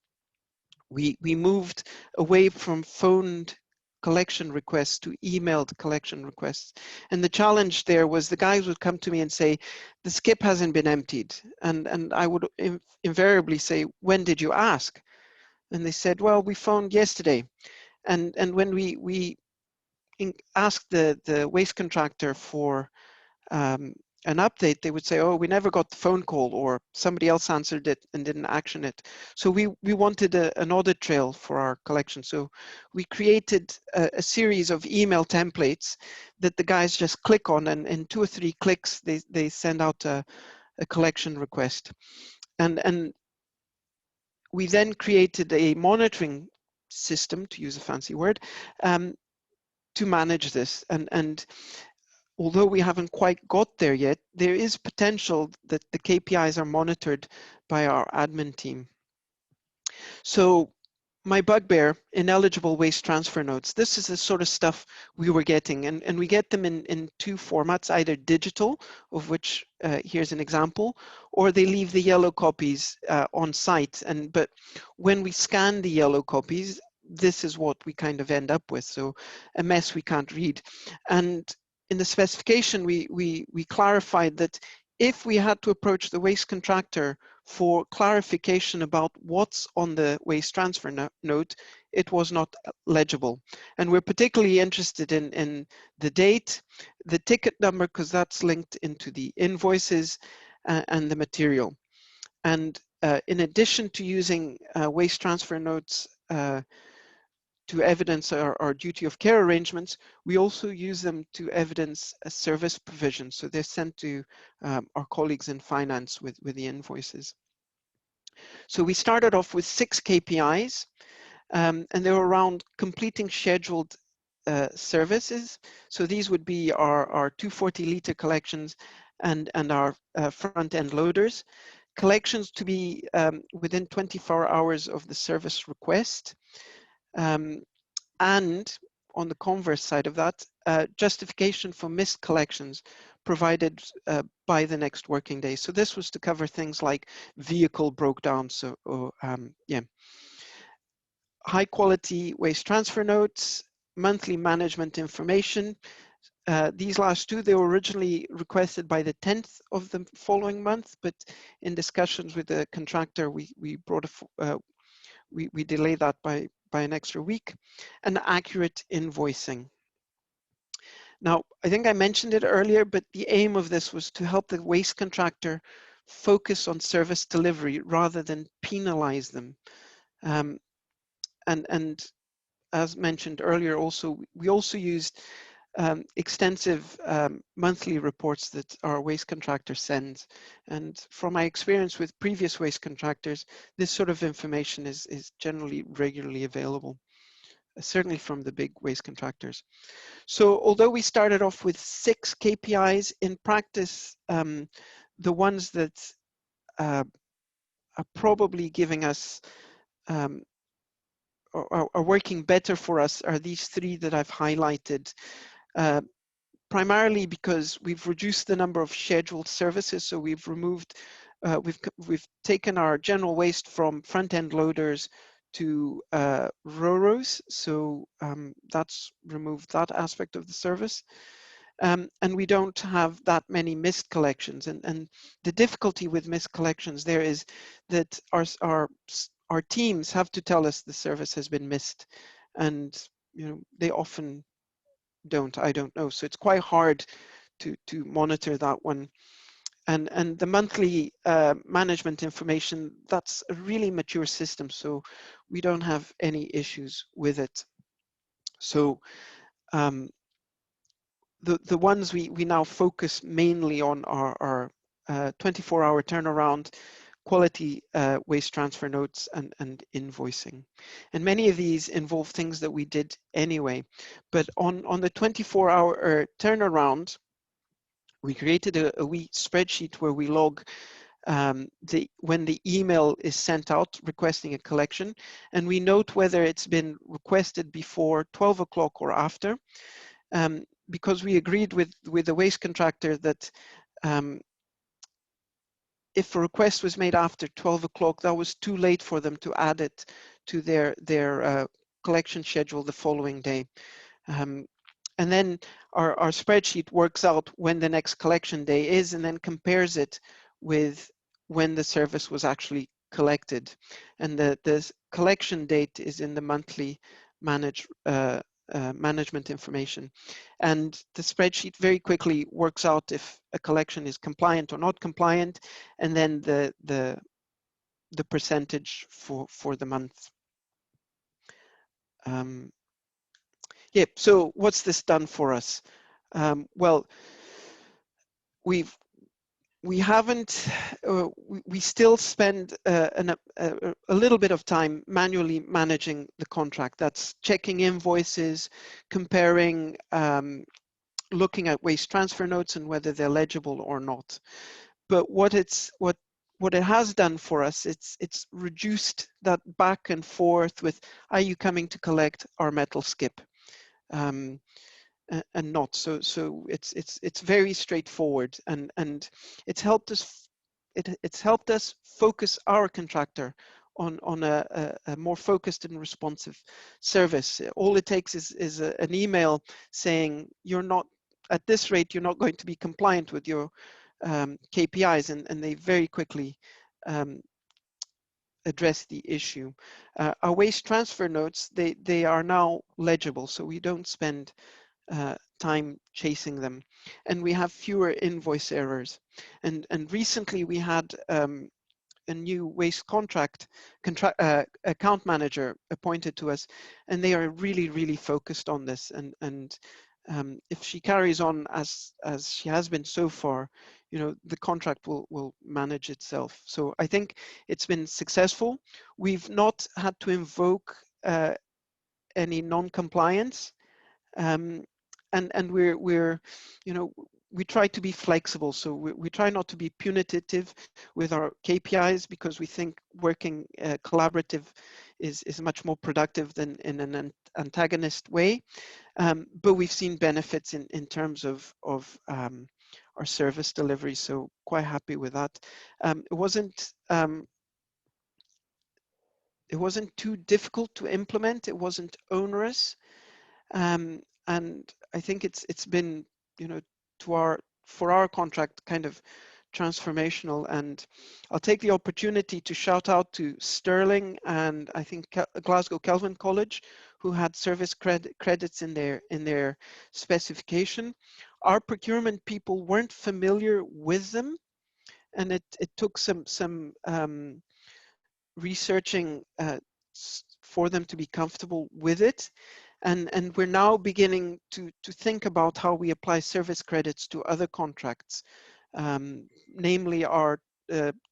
we moved away from phoned collection requests to emailed collection requests. And the challenge there was the guys would come to me and say, the skip hasn't been emptied. And I would invariably say, when did you ask? And they said, well, we phoned yesterday. And when we asked the waste contractor for an update, they would say, oh, we never got the phone call, or somebody else answered it and didn't action it. So we wanted an audit trail for our collection. So we created a series of email templates that the guys just click on, and in 2 or 3 clicks, they send out a collection request. And we then created a monitoring system, to use a fancy word, to manage this. And although we haven't quite got there yet, there is potential that the KPIs are monitored by our admin team. So my bugbear, ineligible waste transfer notes. This is the sort of stuff we were getting, and we get them in two formats, either digital, of which here's an example, or they leave the yellow copies on site. But when we scan the yellow copies, this is what we kind of end up with, so a mess we can't read. And in the specification, we clarified that if we had to approach the waste contractor for clarification about what's on the waste transfer note, it was not legible. And we're particularly interested in the date, the ticket number, because that's linked into the invoices and the material. And in addition to using waste transfer notes to evidence our duty of care arrangements, we also use them to evidence a service provision. So they're sent to our colleagues in finance with the invoices. So we started off with 6 KPIs, and they were around completing scheduled services. So these would be our 240-litre collections and our front-end loaders. Collections to be within 24 hours of the service request. And on the converse side of that, justification for missed collections provided by the next working day. So this was to cover things like vehicle broke down. So yeah, high quality waste transfer notes, monthly management information. These last two, they were originally requested by the 10th of the following month, but in discussions with the contractor, we delayed that by an extra week. And accurate invoicing. Now, I think I mentioned it earlier, but the aim of this was to help the waste contractor focus on service delivery rather than penalize them. And as mentioned earlier, we also used extensive monthly reports that our waste contractor sends. And from my experience with previous waste contractors, this sort of information is generally regularly available, certainly from the big waste contractors. So although we started off with 6 KPIs, in practice, the ones that are probably giving us are working better for us are these 3 that I've highlighted, primarily because we've reduced the number of scheduled services. So we've removed, we've taken our general waste from front-end loaders to RoRos. So that's removed that aspect of the service. And we don't have that many missed collections. And the difficulty with missed collections there is that our teams have to tell us the service has been missed, and they often don't. I don't know. So it's quite hard to monitor that one. And the monthly management information, that's a really mature system, so we don't have any issues with it. So the ones we now focus mainly on are 24-hour turnaround, quality waste transfer notes, and invoicing. And many of these involve things that we did anyway. But on the 24-hour turnaround, we created a wee spreadsheet where we log when the email is sent out requesting a collection, and we note whether it's been requested before 12 o'clock or after, because we agreed with the waste contractor that if a request was made after 12 o'clock, that was too late for them to add it to their collection schedule the following day. And then our spreadsheet works out when the next collection day is, and then compares it with when the service was actually collected. And the collection date is in the monthly management information. And the spreadsheet very quickly works out if a collection is compliant or not compliant, and then the percentage for the month. Yeah, so what's this done for us? Well, we still spend a little bit of time manually managing the contract. That's checking invoices, comparing, looking at waste transfer notes and whether they're legible or not. But what what it has done for us, it's reduced that back and forth with, are you coming to collect our metal skip? And not. So it's very straightforward, and it's helped us. It's helped us focus our contractor on a more focused and responsive service. All it takes is an email saying you're not, at this rate, you're not going to be compliant with your KPIs, and they very quickly address the issue. Our waste transfer notes, they are now legible, so we don't spend time chasing them, and we have fewer invoice errors. And recently we had a new waste account manager appointed to us, and they are really focused on this. And if she carries on as she has been so far, you know, the contract will manage itself. So I think it's been successful. We've not had to invoke any non-compliance. And we're, you know, we try to be flexible. So we try not to be punitive with our KPIs, because we think working collaborative is much more productive than in an antagonist way. But we've seen benefits in terms of our service delivery. So quite happy with that. It wasn't too difficult to implement. It wasn't onerous. And I think it's been, you know, for our contract, kind of transformational. And I'll take the opportunity to shout out to Sterling and I think Glasgow Kelvin College, who had service credits in their specification. Our procurement people weren't familiar with them, and it took some researching for them to be comfortable with it. And we're now beginning to think about how we apply service credits to other contracts, namely our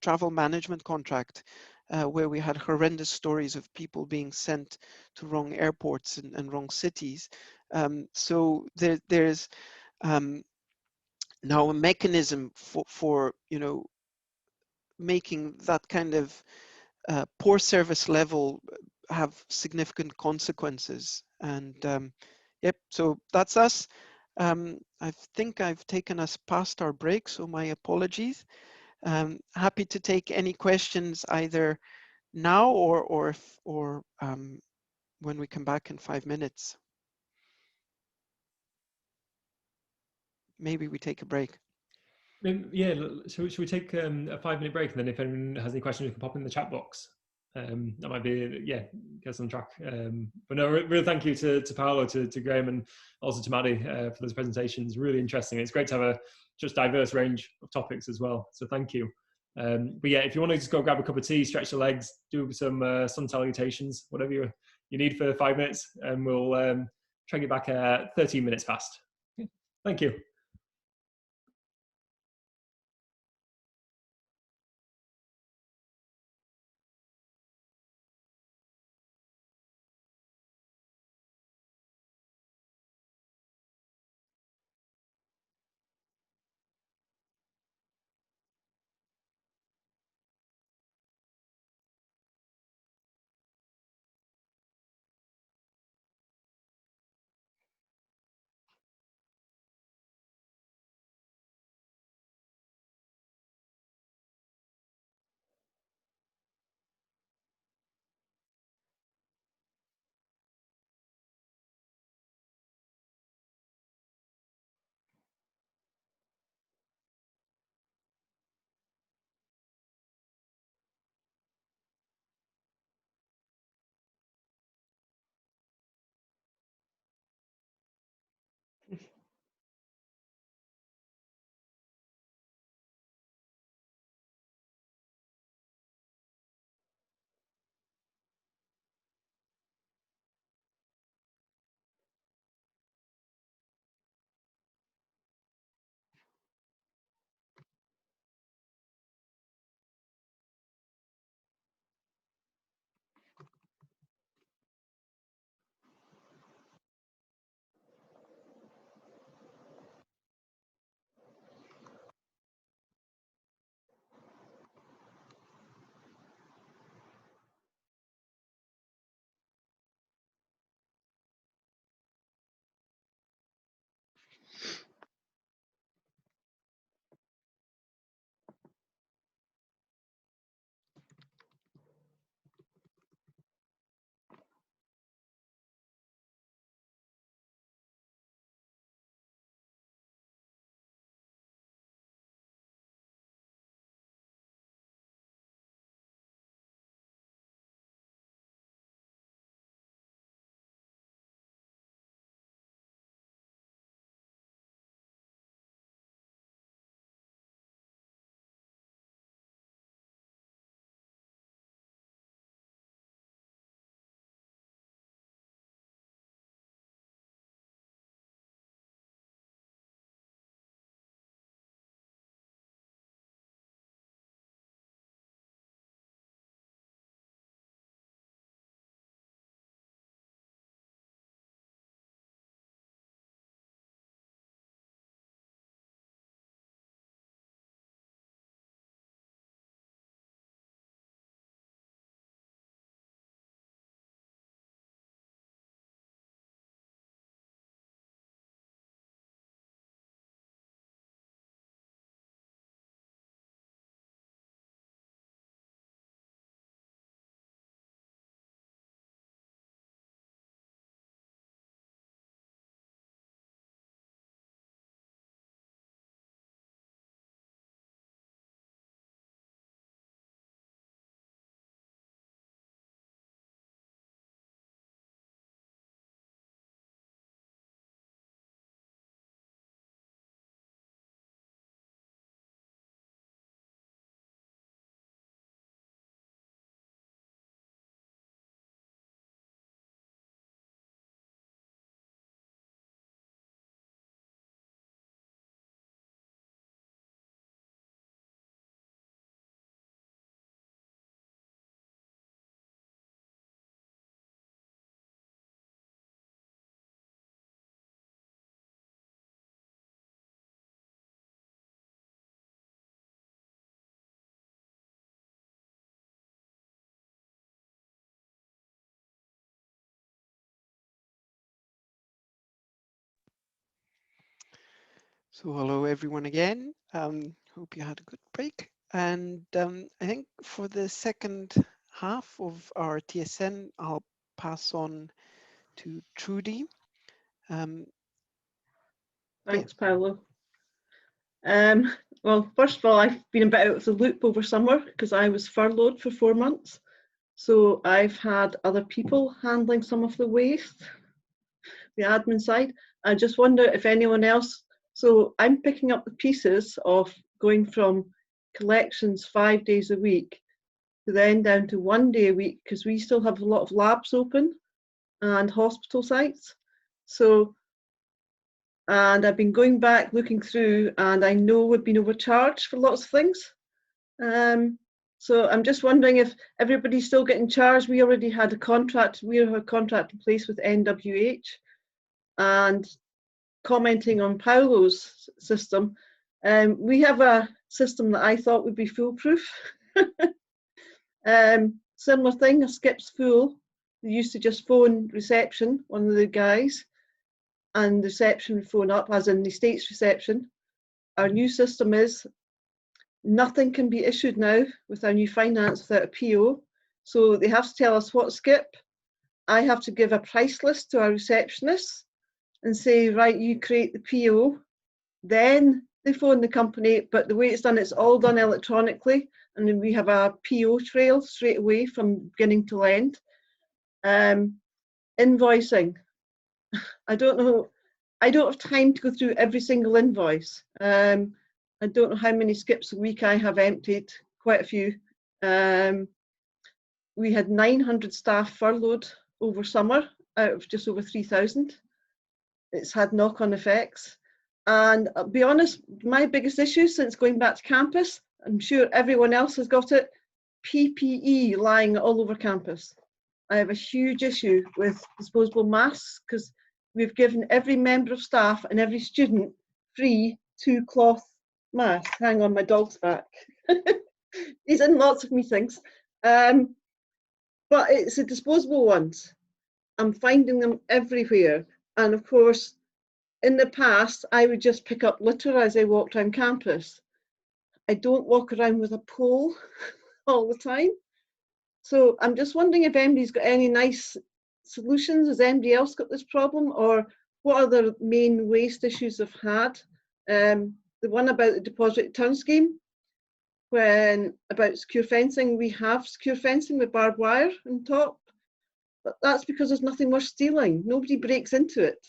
travel management contract, where we had horrendous stories of people being sent to wrong airports and wrong cities. So there's now a mechanism for you know, making that kind of poor service level have significant consequences. And yep, so that's us. I think I've taken us past our break, so my apologies. Happy to take any questions either now or when we come back in 5 minutes. Maybe we take a break. Yeah, so should we take a 5-minute break, and then if anyone has any questions, we can pop in the chat box. That might be, yeah, get us on track. But no, real thank you to Paolo, to Graham, and also to Maddie for those presentations. Really interesting. It's great to have a just diverse range of topics as well. So thank you. But yeah, if you want to just go grab a cup of tea, stretch your legs, do some sun salutations, whatever you need for 5 minutes, and we'll try and get back at 13 minutes past. Thank you. So hello everyone again. Hope you had a good break. And I think for the second half of our TSN, I'll pass on to Trudy. Thanks, Paolo. Well, first of all, I've been a bit out of the loop over summer because I was furloughed for 4 months. So I've had other people handling some of the waste, the admin side. I just wonder if anyone else, so I'm picking up the pieces of going from collections 5 days a week to then down to 1 day a week because we still have a lot of labs open and hospital sites. So, and I've been going back looking through and I know we've been overcharged for lots of things. So I'm just wondering if everybody's still getting charged. We already had a contract, we have a contract in place with NWH, and commenting on Paolo's system, we have a system that I thought would be foolproof. Similar thing, a skip's full. They used to just phone reception, one of the guys, and the reception would phone up, as in the States reception. Our new system is nothing can be issued now with our new finance without a PO. So they have to tell us what skip. I have to give a price list to our receptionist and say, right, you create the PO. Then they phone the company, but the way it's done, it's all done electronically. And then we have a PO trail straight away from beginning to end. Invoicing. I don't know. I don't have time to go through every single invoice. I don't know how many skips a week I have emptied, quite a few. We had 900 staff furloughed over summer out of just over 3,000. It's had knock-on effects. And I'll be honest, my biggest issue since going back to campus, I'm sure everyone else has got it, PPE lying all over campus. I have a huge issue with disposable masks because we've given every member of staff and every student free 2 cloth masks. Hang on, my dog's back. He's in lots of meetings. But it's the disposable ones. I'm finding them everywhere. And of course, in the past, I would just pick up litter as I walked around campus. I don't walk around with a pole all the time. So I'm just wondering if anybody's got any nice solutions. Has anybody else got this problem? Or what other main waste issues I've had? The one about the deposit return scheme, when about secure fencing, we have secure fencing with barbed wire on top, but that's because there's nothing worth stealing. Nobody breaks into it,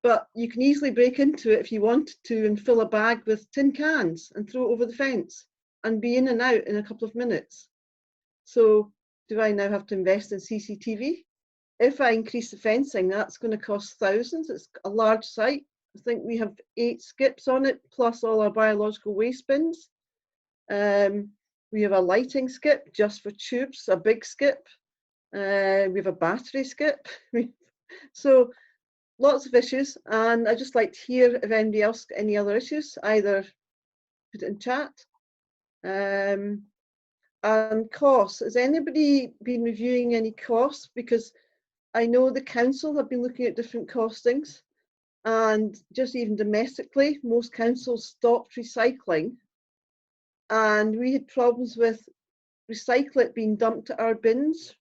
but you can easily break into it if you wanted to and fill a bag with tin cans and throw it over the fence and be in and out in a couple of minutes. So do I now have to invest in CCTV? If I increase the fencing, that's going to cost thousands. It's a large site. I think we have 8 skips on it, plus all our biological waste bins. We have a lighting skip just for tubes, a big skip. We have a battery skip. So lots of issues, and I'd just like to hear if anybody else got any other issues, either put it in chat. And costs, has anybody been reviewing any costs? Because I know the council have been looking at different costings, and just even domestically, most councils stopped recycling, and we had problems with recyclate being dumped at our bins,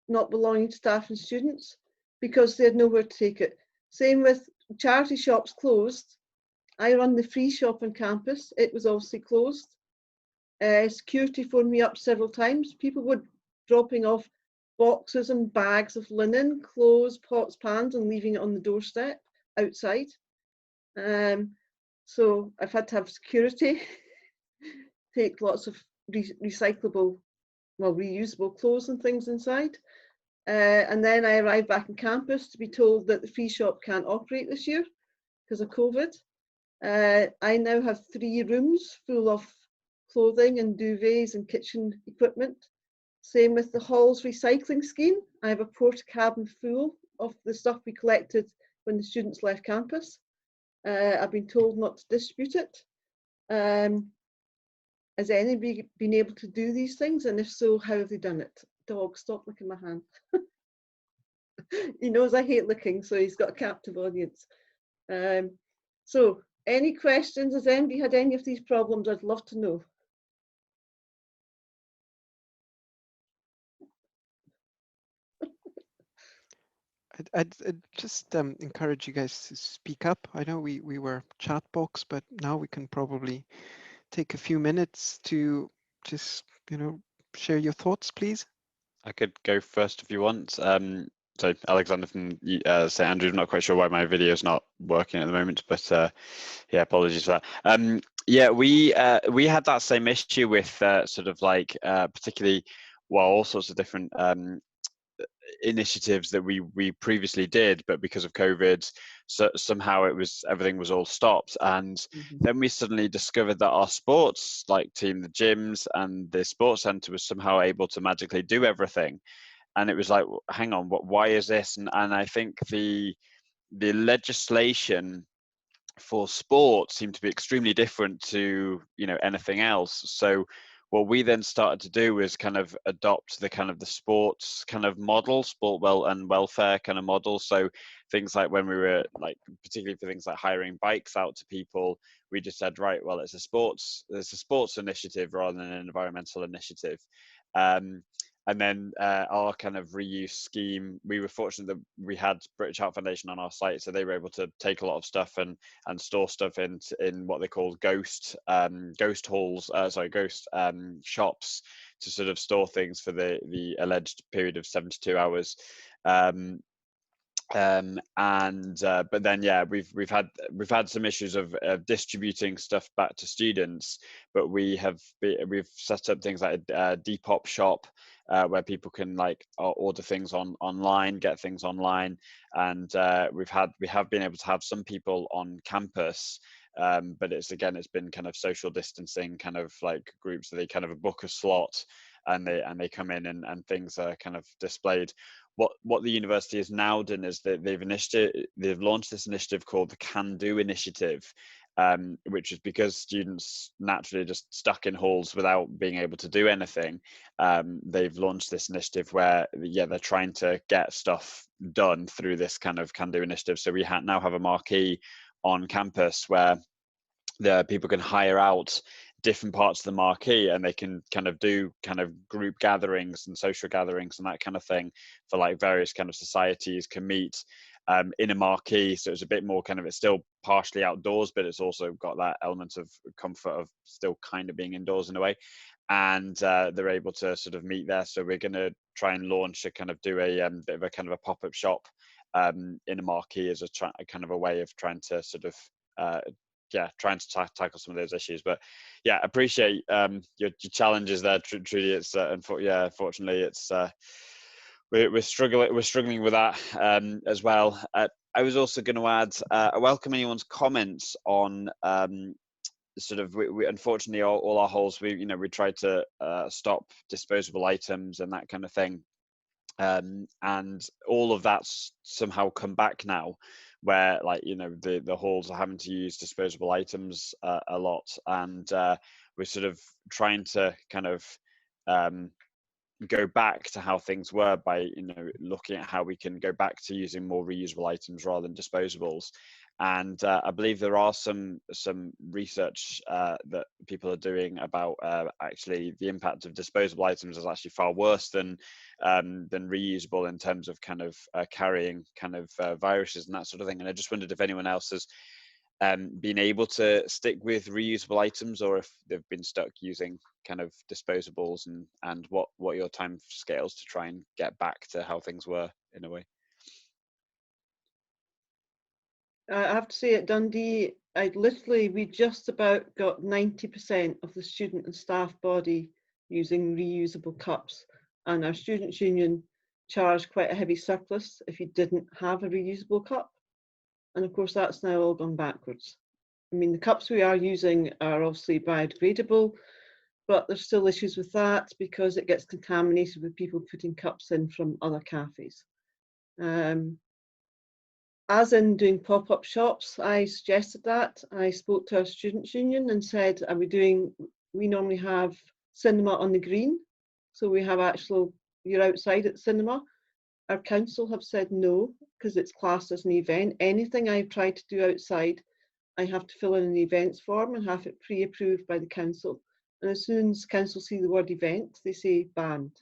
not belonging to staff and students, because they had nowhere to take it. Same with charity shops closed. I run the free shop on campus. It was obviously closed. Security phoned me up several times. People were dropping off boxes and bags of linen, clothes, pots, pans, and leaving it on the doorstep outside. So I've had to have security take lots of recyclable, well, reusable clothes and things inside. And then I arrived back on campus to be told that the free shop can't operate this year because of COVID. I now have 3 rooms full of clothing and duvets and kitchen equipment. Same with the hall's recycling scheme. I have a porta cabin full of the stuff we collected when the students left campus. I've been told not to distribute it. Has anybody been able to do these things? And if so, how have they done it? Dog, stop licking my hand. He knows I hate licking, so he's got a captive audience. So Any questions? Has anybody had any of these problems? I'd love to know. I'd just encourage you guys to speak up. I know we were chat box, but now we can probably take a few minutes to just, share your thoughts, please. I could go first if you want. So Alexander from St Andrews, I'm not quite sure why my video is not working at the moment, but yeah, apologies for that. Yeah, we had that same issue with sort of like particularly, well, all sorts of different initiatives that we previously did, but because of COVID, so somehow everything was all stopped. And then we suddenly discovered that our sports like team, the gyms and the sports center was somehow able to magically do everything. And it was like, hang on, why is this? And I think the legislation for sport seemed to be extremely different to anything else. So what we then started to do was kind of adopt the sports kind of model, sport and welfare kind of model. So things like when we were like, particularly for things like hiring bikes out to people, we just said, right, well, it's a sports initiative rather than an environmental initiative. And then our kind of reuse scheme, we were fortunate that we had British Heart Foundation on our site, so they were able to take a lot of stuff and store stuff in what they call ghost shops to sort of store things for the alleged period of 72 hours. But then yeah, we've had some issues of distributing stuff back to students, but we've set up things like a Depop shop where people can like order things online, get things online, and we have been able to have some people on campus, but it's been kind of social distancing kind of like groups, so they kind of book a slot and they come in and things are kind of displayed. What the university has now done is that they've launched this initiative called the Can Do Initiative, which is because students naturally just stuck in halls without being able to do anything. They've launched this initiative where they're trying to get stuff done through this kind of Can Do initiative. So we now have a marquee on campus where the people can hire out different parts of the marquee, and they can kind of do kind of group gatherings and social gatherings and that kind of thing for like various kind of societies can meet in a marquee. So it's a bit more kind of, it's still partially outdoors, but it's also got that element of comfort of still kind of being indoors in a way. And they're able to sort of meet there. So we're going to try and launch a kind of do a bit of a kind of a pop-up shop in a marquee as a kind of a way of trying to sort of trying to tackle some of those issues. But yeah, appreciate your challenges there, Trudy. It's unfortunately it's we're struggling with that as well. I was also going to add, I welcome anyone's comments on sort of we unfortunately all our halls we tried to stop disposable items and that kind of thing, and all of that's somehow come back now, where like the halls are having to use disposable items a lot, and we're sort of trying to kind of go back to how things were by looking at how we can go back to using more reusable items rather than disposables. And I believe there are some research that people are doing about actually the impact of disposable items is actually far worse than reusable in terms of kind of carrying kind of viruses and that sort of thing. And I just wondered if anyone else has been able to stick with reusable items, or if they've been stuck using kind of disposables, and what your time scales to try and get back to how things were in a way. I have to say at Dundee, we just about got 90% of the student and staff body using reusable cups, and our students' union charged quite a heavy surplus if you didn't have a reusable cup. And of course, that's now all gone backwards. I mean, the cups we are using are obviously biodegradable, but there's still issues with that because it gets contaminated with people putting cups in from other cafes. As in doing pop-up shops, I suggested that. I spoke to our students' union and said, we normally have cinema on the green. So we have you're outside at cinema. Our council have said no, because it's classed as an event. Anything I've tried to do outside, I have to fill in an events form and have it pre-approved by the council. And as soon as council see the word event, they say banned.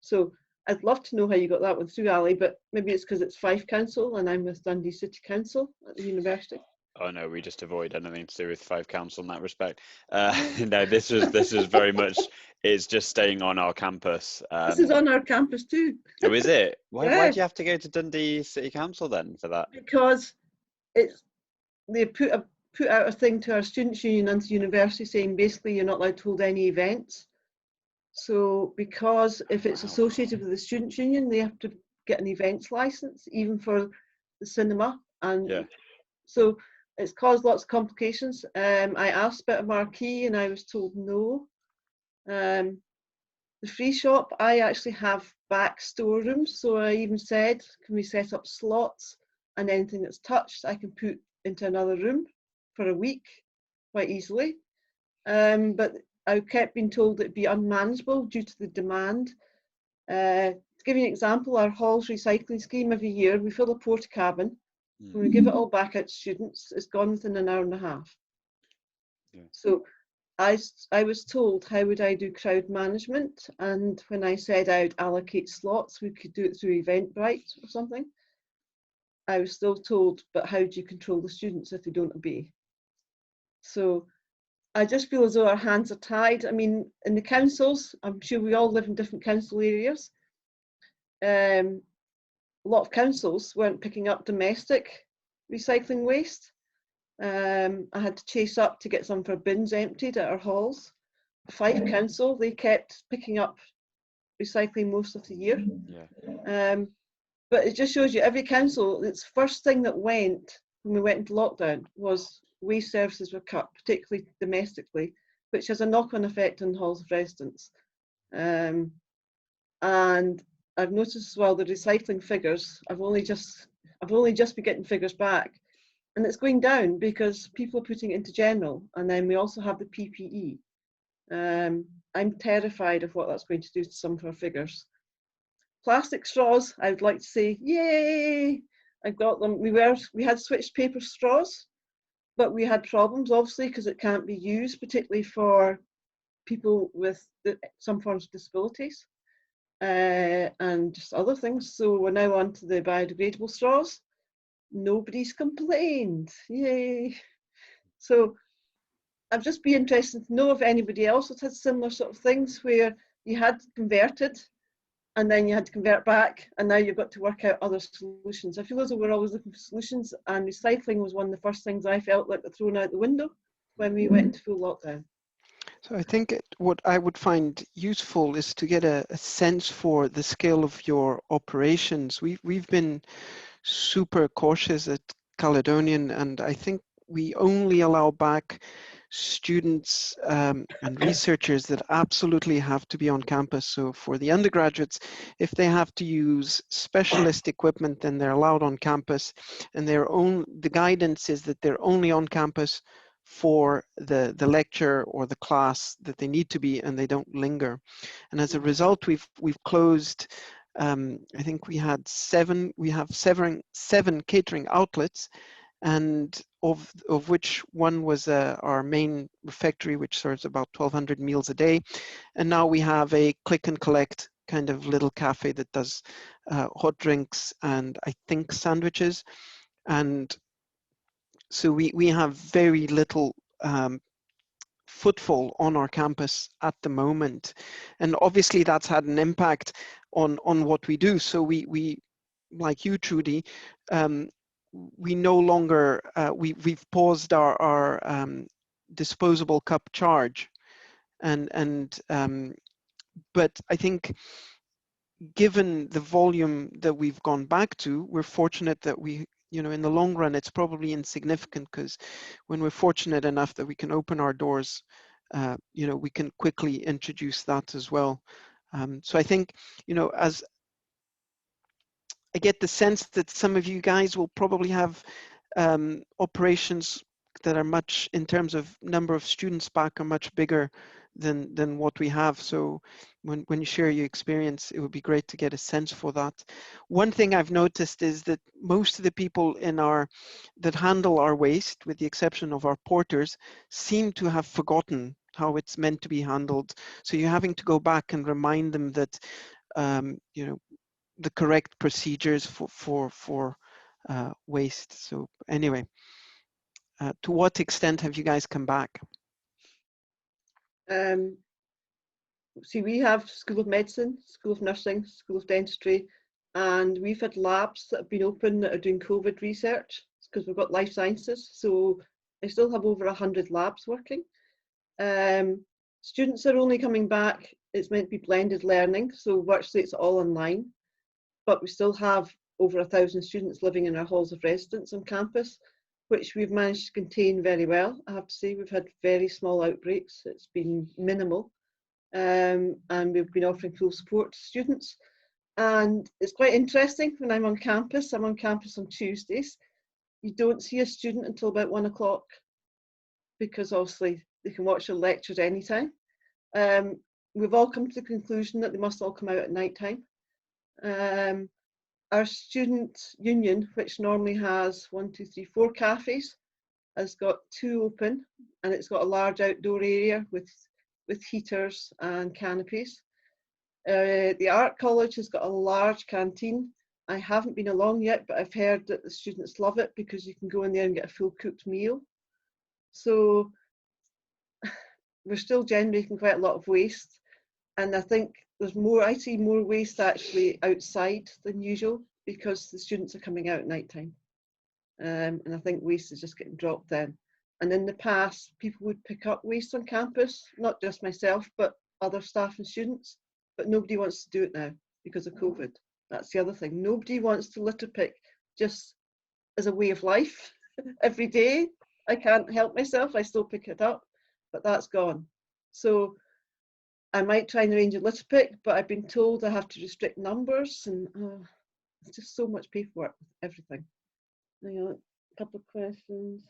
So I'd love to know how you got that one through, Ali, but maybe it's because it's Fife Council and I'm with Dundee City Council at the university. Oh no, we just avoid anything to do with Fife Council in that respect. No, this is very much, it's just staying on our campus. This is on our campus too. Oh, is it? Why Yeah. do you have to go to Dundee City Council then for that? Because they put out a thing to our students' union and to university saying basically you're not allowed to hold any events. So because if it's associated with the students' union, they have to get an events license, even for the cinema. And yeah. So it's caused lots of complications. I asked about a marquee and I was told no. The free shop, I actually have back storerooms. So I even said, can we set up slots, and anything that's touched, I can put into another room for a week quite easily. But I kept being told it'd be unmanageable due to the demand. To give you an example, our halls recycling scheme every year, we fill a porta cabin. When we give it all back out to students, it's gone within an hour and a half. Yeah. So I was told, how would I do crowd management? And when I said I would allocate slots, we could do it through Eventbrite or something. I was still told, but how do you control the students if they don't obey? So I just feel as though our hands are tied. I mean, in the councils, I'm sure we all live in different council areas. A lot of councils weren't picking up domestic recycling waste. I had to chase up to get some for bins emptied at our halls. Fife Council, they kept picking up recycling most of the year. Yeah. But it just shows you every council, its first thing that went when we went into lockdown was waste services were cut, particularly domestically, which has a knock-on effect on halls of residence. And I've noticed as well the recycling figures. I've only just been getting figures back, and it's going down because people are putting it into general, and then we also have the PPE. I'm terrified of what that's going to do to some of our figures. Plastic straws, I would like to say, yay! I've got them. We had switched paper straws, but we had problems obviously because it can't be used, particularly for people with some forms of disabilities. And just other things. So we're now on to the biodegradable straws. Nobody's complained. Yay. So I'd just be interested to know if anybody else has had similar sort of things where you had converted and then you had to convert back and now you've got to work out other solutions. I feel as though we're always looking for solutions, and recycling was one of the first things I felt like thrown out the window when we went into full lockdown. So I think what I would find useful is to get a sense for the scale of your operations. We've been super cautious at Caledonian, and I think we only allow back students and researchers that absolutely have to be on campus. So for the undergraduates, if they have to use specialist equipment, then they're allowed on campus, and the guidance is that they're only on campus for the lecture or the class that they need to be, and they don't linger. And as a result, we've closed, I think we have seven catering outlets, and of which one was our main refectory, which serves about 1,200 meals a day. And now we have a click and collect kind of little cafe that does hot drinks and I think sandwiches. And so we have very little footfall on our campus at the moment. And obviously that's had an impact on what we do. So we like you, Trudy, we no longer, we've paused our disposable cup charge. But I think given the volume that we've gone back to, we're fortunate that in the long run, it's probably insignificant, because when we're fortunate enough that we can open our doors, we can quickly introduce that as well. So I think, as I get the sense that some of you guys will probably have operations that are much, in terms of number of students back, are much bigger than what we have. So when you share your experience, it would be great to get a sense for that. One thing I've noticed is that most of the people that handle our waste, with the exception of our porters, seem to have forgotten how it's meant to be handled. So you're having to go back and remind them that you know, the correct procedures for waste. So anyway, to what extent have you guys come back? See, we have School of Medicine, School of Nursing, School of Dentistry, and we've had labs that have been open that are doing COVID research because we've got life sciences. So I still have over 100 labs working. Students are only coming back, it's meant to be blended learning, so virtually it's all online, but we still have over 1,000 students living in our halls of residence on campus, which we've managed to contain very well. I have to say, we've had very small outbreaks, it's been minimal, and we've been offering full support to students. And it's quite interesting when I'm on campus on Tuesdays, you don't see a student until about 1 o'clock, because obviously they can watch the lectures anytime. We've all come to the conclusion that they must all come out at night time. Our student union, which normally has 4 cafes, has got 2 open, and it's got a large outdoor area with heaters and canopies. The Art College has got a large canteen. I haven't been along yet, but I've heard that the students love it because you can go in there and get a full cooked meal. So we're still generating quite a lot of waste, and I think I see more waste actually outside than usual because the students are coming out at night time, and I think waste is just getting dropped then. And in the past, people would pick up waste on campus, not just myself, but other staff and students, but nobody wants to do it now because of COVID. That's the other thing. Nobody wants to litter pick just as a way of life. Every day, I can't help myself, I still pick it up, but that's gone. So I might try and arrange a litter pick, but I've been told I have to restrict numbers, and it's just so much paperwork with everything. Hang on, a couple of questions.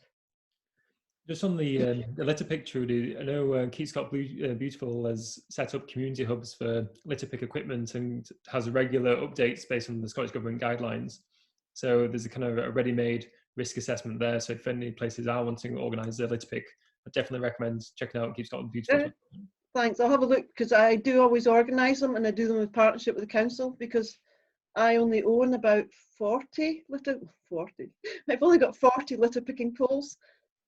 Just on the litter pick, Trudy, I know Kpis Beautiful has set up community hubs for litter pick equipment and has regular updates based on the Scottish Government guidelines. So there's a kind of a ready-made risk assessment there. So if any places are wanting to organise a litter pick, I definitely recommend checking out Kpis Beautiful. Thanks, I'll have a look, because I do always organise them, and I do them in partnership with the council, because I only own about 40 litter. I've only got 40 litter picking poles.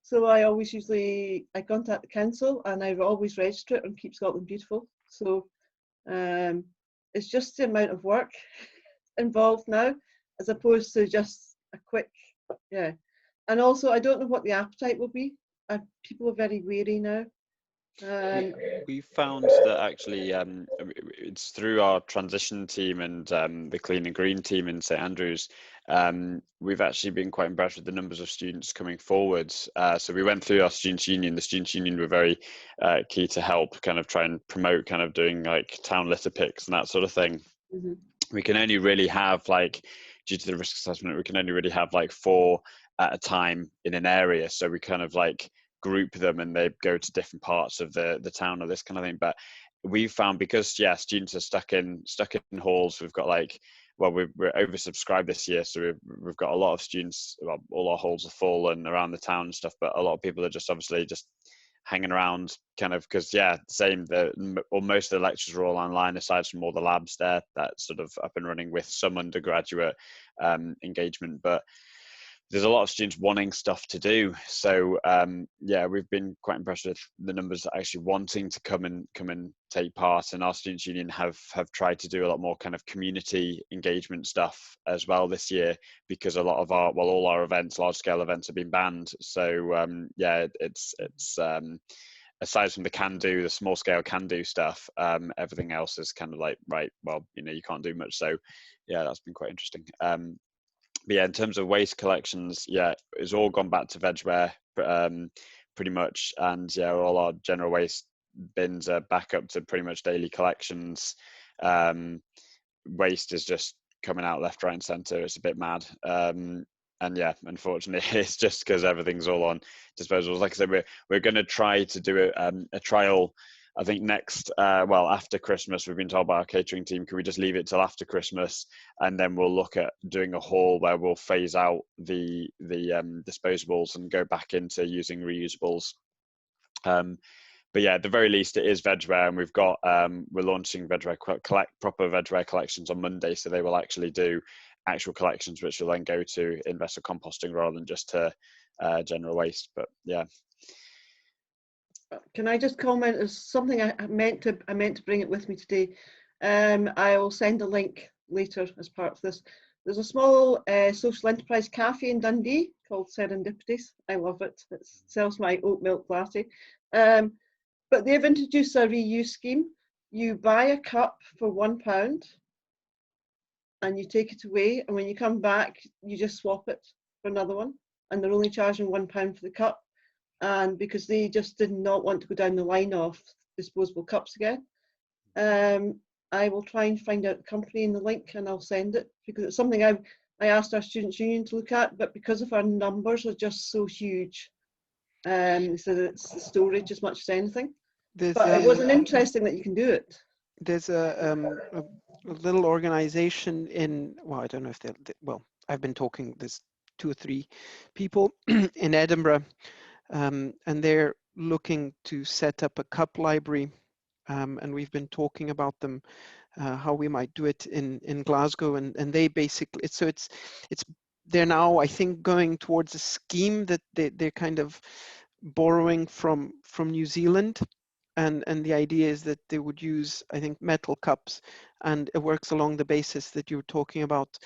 So I contact the council, and I always register it on Keep Scotland Beautiful. So it's just the amount of work involved now, as opposed to just a quick, yeah. And also, I don't know what the appetite will be. People are very wary now. We found that actually it's through our transition team and the Clean and Green team in St Andrews. We've actually been quite impressed with the numbers of students coming forward. So we went through our Students' Union. The Students' Union were very key to help kind of try and promote kind of doing like town litter picks and that sort of thing. Mm-hmm. We can only really have, like, due to the risk assessment, we can only really have like 4 at a time in an area. So we kind of like group them and they go to different parts of the town or this kind of thing. But we found, because students are stuck in halls, we've got like, well, we're oversubscribed this year, so we've got a lot of students. Well, all our halls are full and around the town and stuff, but a lot of people are just obviously just hanging around, kind of, because most of the lectures are all online, aside from all the labs there that's sort of up and running with some undergraduate engagement. But there's a lot of students wanting stuff to do. So we've been quite impressed with the numbers actually wanting to come and take part. And our Students' Union have tried to do a lot more kind of community engagement stuff as well this year, because a lot of all our events, large scale events, have been banned. So it's aside from the small scale can do stuff, everything else is kind of like, right, well, you can't do much. So yeah, that's been quite interesting. But yeah, in terms of waste collections, it's all gone back to vegware pretty much, and all our general waste bins are back up to pretty much daily collections. Waste is just coming out left, right, and centre. It's a bit mad, and unfortunately, it's just because everything's all on disposables. Like I said, we're going to try to do a trial I think next, well, after Christmas, we've been told by our catering team, can we just leave it till after Christmas, and then we'll look at doing a haul where we'll phase out the disposables and go back into using reusables. But yeah, at the very least, it is vegware, and we've got we're launching vegware proper vegware collections on Monday, so they will actually do actual collections, which will then go to investor composting rather than just to general waste. But yeah. Can I just comment as something I meant to bring it with me today. I will send a link later as part of this. There's a small social enterprise cafe in Dundee called Serendipities. I love it. It sells my oat milk latte. But they've introduced a reuse scheme. You buy a cup for £1 and you take it away, and when you come back, you just swap it for another one, and they're only charging £1 for the cup. And because they just did not want to go down the line of disposable cups again. I will try and find out the company in the link, and I'll send it, because it's something I asked our Students' Union to look at, but because of our numbers are just so huge, so it's the storage as much as anything. But it wasn't interesting that you can do it. There's a little organization in, well, I don't know if well, I've been talking, there's 2 or 3 people in Edinburgh, and they're looking to set up a cup library, and we've been talking about them, how we might do it in Glasgow, and they basically, they're now, I think, going towards a scheme that they're kind of borrowing from New Zealand, and the idea is that they would use, I think, metal cups, and it works along the basis that you were talking about,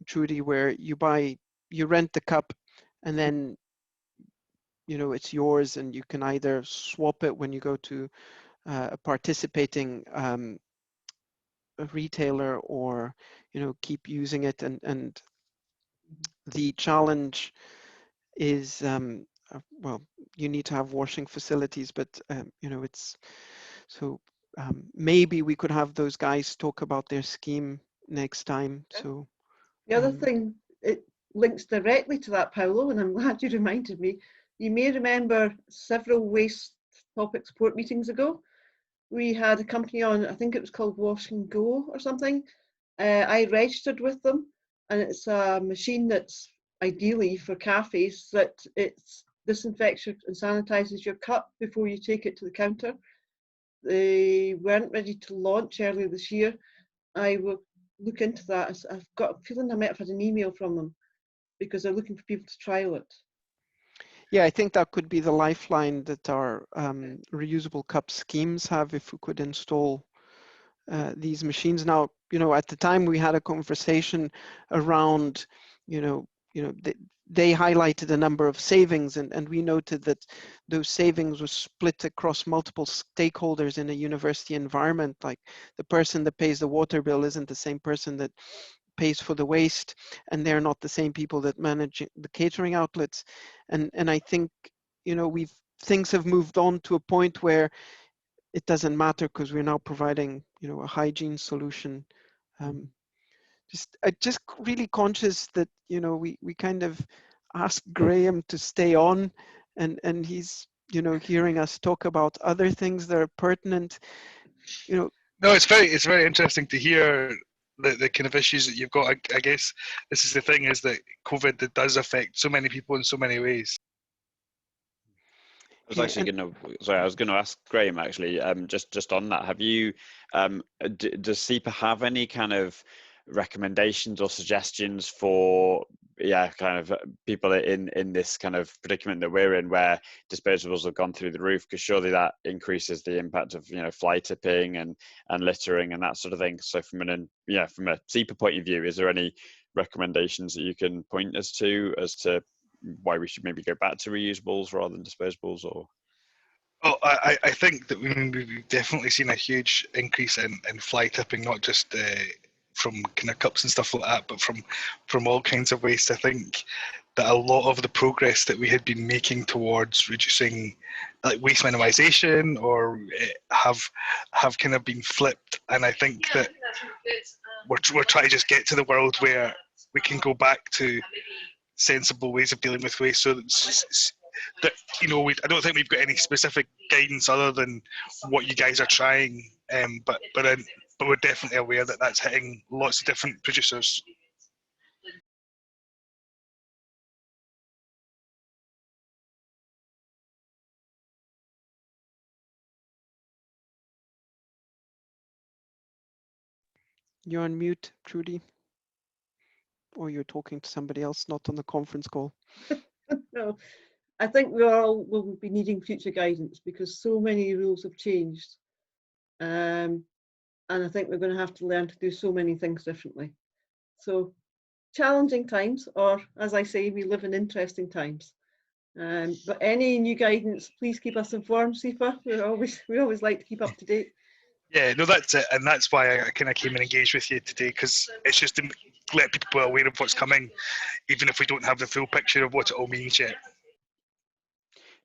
Trudy, where you rent the cup, and then it's yours, and you can either swap it when you go to a participating a retailer, or keep using it, and the challenge is well, you need to have washing facilities, but it's so maybe we could have those guys talk about their scheme next time. So the other thing, it links directly to that, Paolo, and I'm glad you reminded me. You may remember several waste topic support meetings ago, we had a company on, I think it was called Wash and Go or something. I registered with them, and it's a machine that's ideally for cafes, that it disinfects and sanitizes your cup before you take it to the counter. They weren't ready to launch earlier this year. I will look into that. I've got a feeling I might have had an email from them, because they're looking for people to trial it. Yeah, I think that could be the lifeline that our reusable cup schemes have, if we could install these machines. Now, at the time we had a conversation around, they highlighted a number of savings, and we noted that those savings were split across multiple stakeholders in a university environment. Like, the person that pays the water bill isn't the same person that pays for the waste, and they're not the same people that manage the catering outlets. And I think, things have moved on to a point where it doesn't matter, because we're now providing, a hygiene solution. Just really conscious that, we kind of asked Graham to stay on, and he's, hearing us talk about other things that are pertinent, No, it's very interesting to hear the kind of issues that you've got. I guess this is the thing, is that COVID, that does affect so many people in so many ways. I was actually I was going to ask Graham, actually, just on that. Have you, does SEPA have any kind of recommendations or suggestions for, kind of people in this kind of predicament that we're in, where disposables have gone through the roof? Because surely that increases the impact of, fly tipping and littering and that sort of thing. So from from a SEPA point of view, is there any recommendations that you can point us to as to why we should maybe go back to reusables rather than disposables? Or I think that we've definitely seen a huge increase in fly tipping, not just from kind of cups and stuff like that, but from all kinds of waste. I think that a lot of the progress that we had been making towards reducing, like, waste minimization, or have kind of been flipped. And I think that we're trying to just get to the world where we can go back to sensible ways of dealing with waste. So that you know, I don't think we've got any specific guidance other than what you guys are trying. But we're definitely aware that that's hitting lots of different producers. You're on mute, Trudy. Or you're talking to somebody else, not on the conference call. No, I think we all will be needing future guidance because so many rules have changed. And I think we're going to have to learn to do so many things differently. So challenging times, or as I say, we live in interesting times. But any new guidance, please keep us informed, SEPA. We always like to keep up to date. Yeah, no, that's it, and that's why I kind of came and engaged with you today, because it's just to let people aware of what's coming, even if we don't have the full picture of what it all means yet.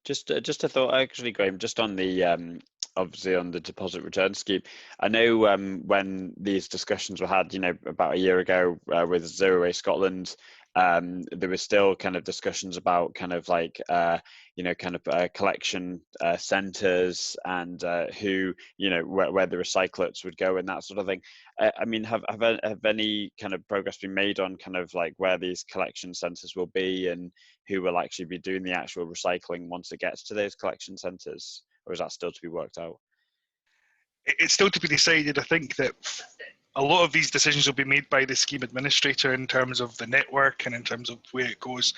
Just a thought, actually, Graham, just on the obviously on the deposit return scheme. I know when these discussions were had, you know, about a year ago with Zero Waste Scotland, there was still kind of discussions about kind of like you know, kind of collection centres and who, you know, where the recyclates would go and that sort of thing. I mean, have any kind of progress been made on kind of like where these collection centres will be and who will actually be doing the actual recycling once it gets to those collection centres, or is that still to be worked out? It's still to be decided. I think that a lot of these decisions will be made by the scheme administrator in terms of the network and in terms of where it goes.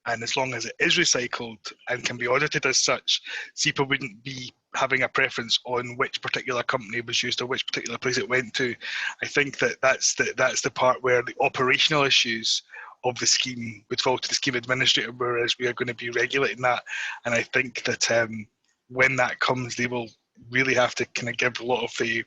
And as long as it is recycled and can be audited as such, SEPA wouldn't be having a preference on which particular company was used or which particular place it went to. I think that that's the part where the operational issues of the scheme would fall to the scheme administrator, whereas we are going to be regulating that. And I think that when that comes, they will really have to kind of give a lot of the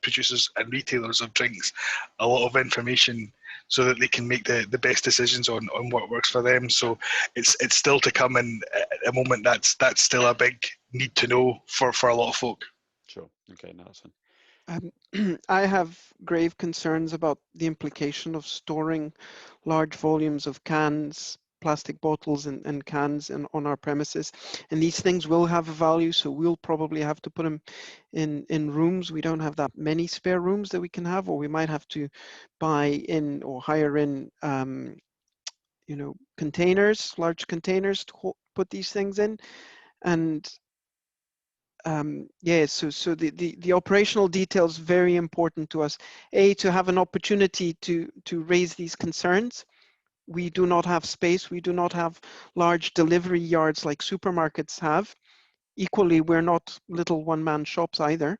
producers and retailers of drinks a lot of information so that they can make the best decisions on what works for them. So it's still to come, and at the moment that's still a big need to know for a lot of folk. Sure. Okay, no, that's fine. I have grave concerns about the implication of storing large volumes of cans, plastic bottles and cans on our premises. And these things will have a value, so we'll probably have to put them in rooms. We don't have that many spare rooms that we can have, or we might have to buy in or hire in you know, containers, large containers to put these things in. And yeah, so the operational details very important to us. To have an opportunity to raise these concerns. We do not have space. We do not have large delivery yards like supermarkets have. Equally, we're not little one-man shops either.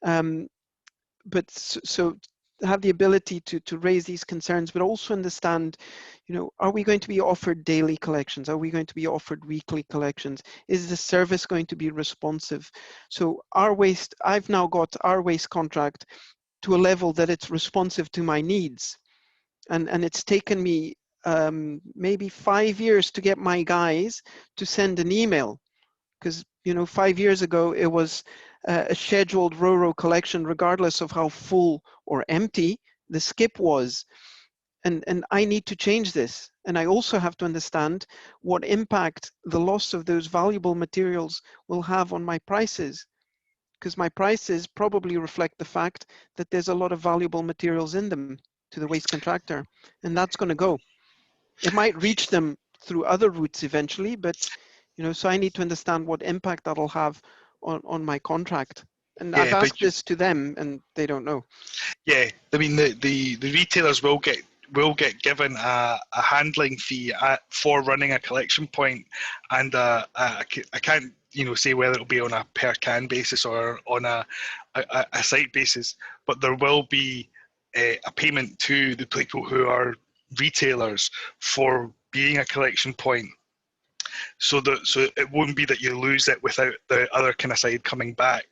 But so have the ability to raise these concerns, but also understand, you know, are we going to be offered daily collections? Are we going to be offered weekly collections? Is the service going to be responsive? So our waste, I've now got our waste contract to a level that it's responsive to my needs. And it's taken me maybe 5 years to get my guys to send an email, because, you know, 5 years ago it was a scheduled RoRo collection regardless of how full or empty the skip was. And I need to change this. And I also have to understand what impact the loss of those valuable materials will have on my prices, because my prices probably reflect the fact that there's a lot of valuable materials in them to the waste contractor, and that's going to go. It might reach them through other routes eventually, but, you know, so I need to understand what impact that'll have on my contract. And yeah, I've asked this to them, and they don't know. Yeah, I mean the retailers will get given a handling fee for running a collection point, and I can't, you know, say whether it'll be on a per can basis or on a site basis, but there will be a payment to the people who are retailers for being a collection point. So it won't be that you lose it without the other kind of side coming back.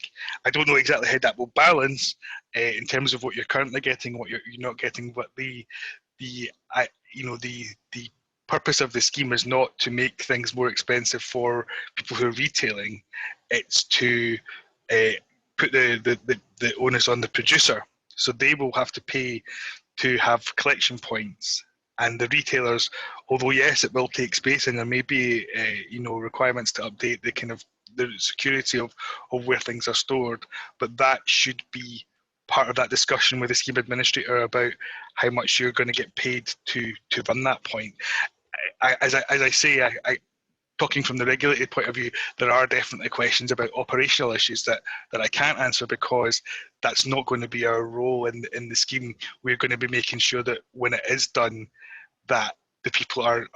I don't know exactly how that will balance in terms of what you're currently getting, what you're not getting, but the purpose of the scheme is not to make things more expensive for people who are retailing. It's to put the onus on the producer, so they will have to pay to have collection points. And the retailers, although yes, it will take space, and there may be requirements to update the kind of the security of where things are stored, but that should be part of that discussion with the scheme administrator about how much you're going to get paid to run that point. As I say, talking from the regulated point of view, there are definitely questions about operational issues that I can't answer, because that's not going to be our role in the scheme. We're going to be making sure that when it is done, that the people are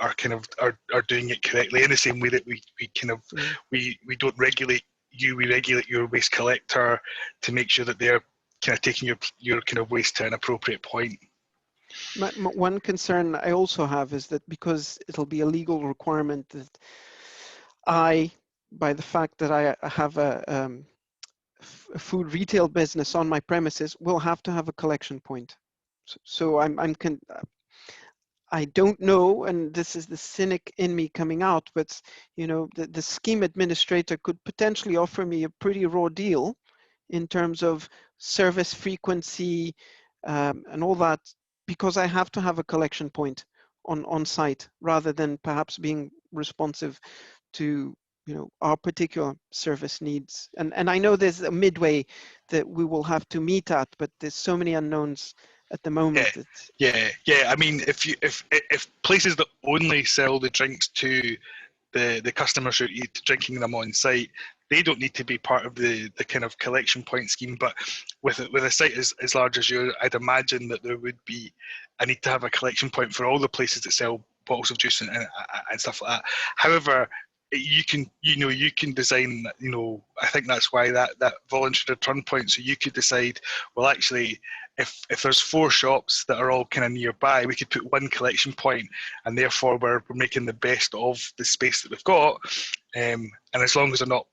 doing it correctly, in the same way that we don't regulate you, we regulate your waste collector to make sure that they're kind of taking your kind of waste to an appropriate point. My one concern I also have is that because it'll be a legal requirement that by the fact that I have a food retail business on my premises, will have to have a collection point. So I don't know, and this is the cynic in me coming out, but the scheme administrator could potentially offer me a pretty raw deal in terms of service frequency and all that, because I have to have a collection point on site, rather than perhaps being responsive to our particular service needs. And I know there's a midway that we will have to meet at, but there's so many unknowns at the moment. Yeah. I mean, if places that only sell the drinks to the customers who are drinking them on site, they don't need to be part of the kind of collection point scheme. But with a site as large as yours, I'd imagine that there would be a need to have a collection point for all the places that sell bottles of juice and stuff like that. However, you can design, I think that's why that voluntary return point. So you could decide, well, actually, if there's 4 shops that are all kind of nearby, we could put one collection point, and therefore we're making the best of the space that we've got. And as long as they're not,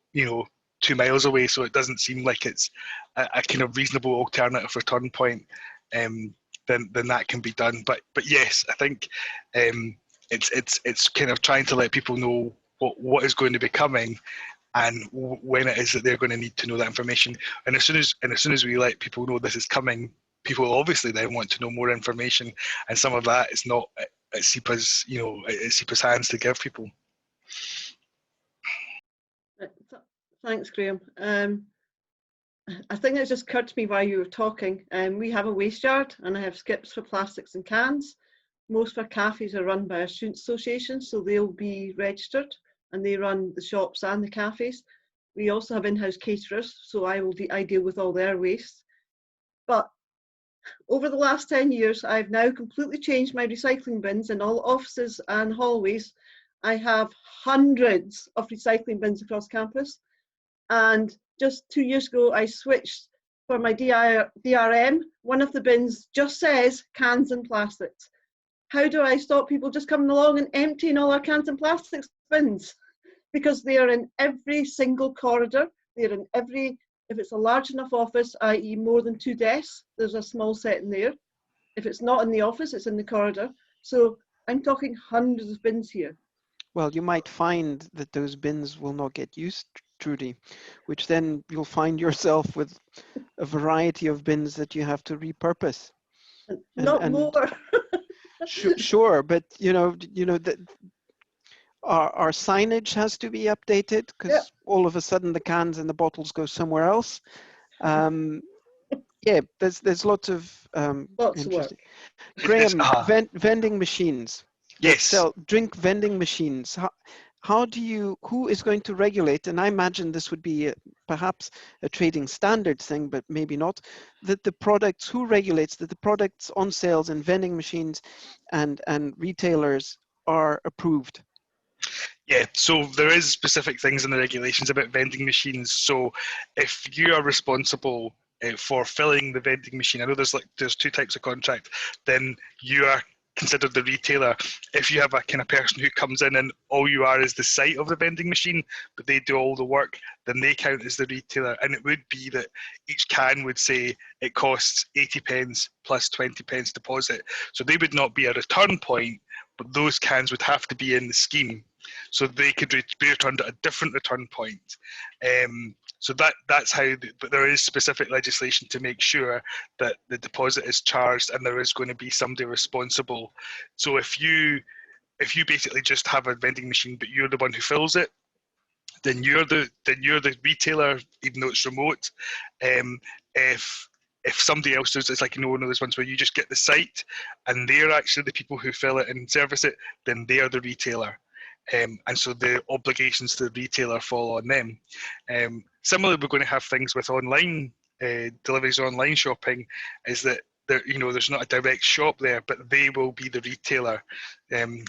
2 miles away, so it doesn't seem like it's a kind of reasonable alternative return point, then that can be done. But yes, I think it's kind of trying to let people know what is going to be coming, and when it is that they're going to need to know that information. And as soon as we let people know this is coming, people obviously then want to know more information, and some of that is not at SEPA's hands to give people. Thanks, Graham. I think it just occurred to me while you were talking. We have a waste yard, and I have skips for plastics and cans. Most of our cafes are run by our student association, so they'll be registered, and they run the shops and the cafes. We also have in-house caterers, so I deal with all their waste. But over the last 10 years, I've now completely changed my recycling bins in all offices and hallways. I have hundreds of recycling bins across campus. And just 2 years ago, I switched for my DRM. One of the bins just says cans and plastics. How do I stop people just coming along and emptying all our cans and plastics bins? Because they are in every single corridor. They're in every, if it's a large enough office, i.e. more than 2 desks, there's a small set in there. If it's not in the office, it's in the corridor. So I'm talking hundreds of bins here. Well, you might find that those bins will not get used, Trudy, which then you'll find yourself with a variety of bins that you have to repurpose. Not more. Sure, but our signage has to be updated, because all of a sudden the cans and the bottles go somewhere else. Yeah, there's lots of interesting. Graham, vending machines. Yes. Drink vending machines. Who is going to regulate? And I imagine this would be perhaps a trading standards thing, but maybe not. That the products, who regulates that the products on sales in vending machines and retailers are approved? Yeah, so there is specific things in the regulations about vending machines. So if you are responsible for filling the vending machine, I know there's 2 types of contract, then you are considered the retailer. If you have a kind of person who comes in and all you are is the site of the vending machine, but they do all the work, then they count as the retailer. And it would be that each can would say it costs 80 pence plus 20 pence deposit. So they would not be a return point, but those cans would have to be in the scheme. so they could be returned at a different return point. So that's how, but there is specific legislation to make sure that the deposit is charged and there is going to be somebody responsible. So if you basically just have a vending machine but you're the one who fills it, then you're the retailer, even though it's remote. If somebody else does, it's like, one of those ones where you just get the site and they're actually the people who fill it and service it, then they are the retailer. And so the obligations to the retailer fall on them. Similarly, we're going to have things with online deliveries, online shopping, is that there's not a direct shop there, but they will be the retailer.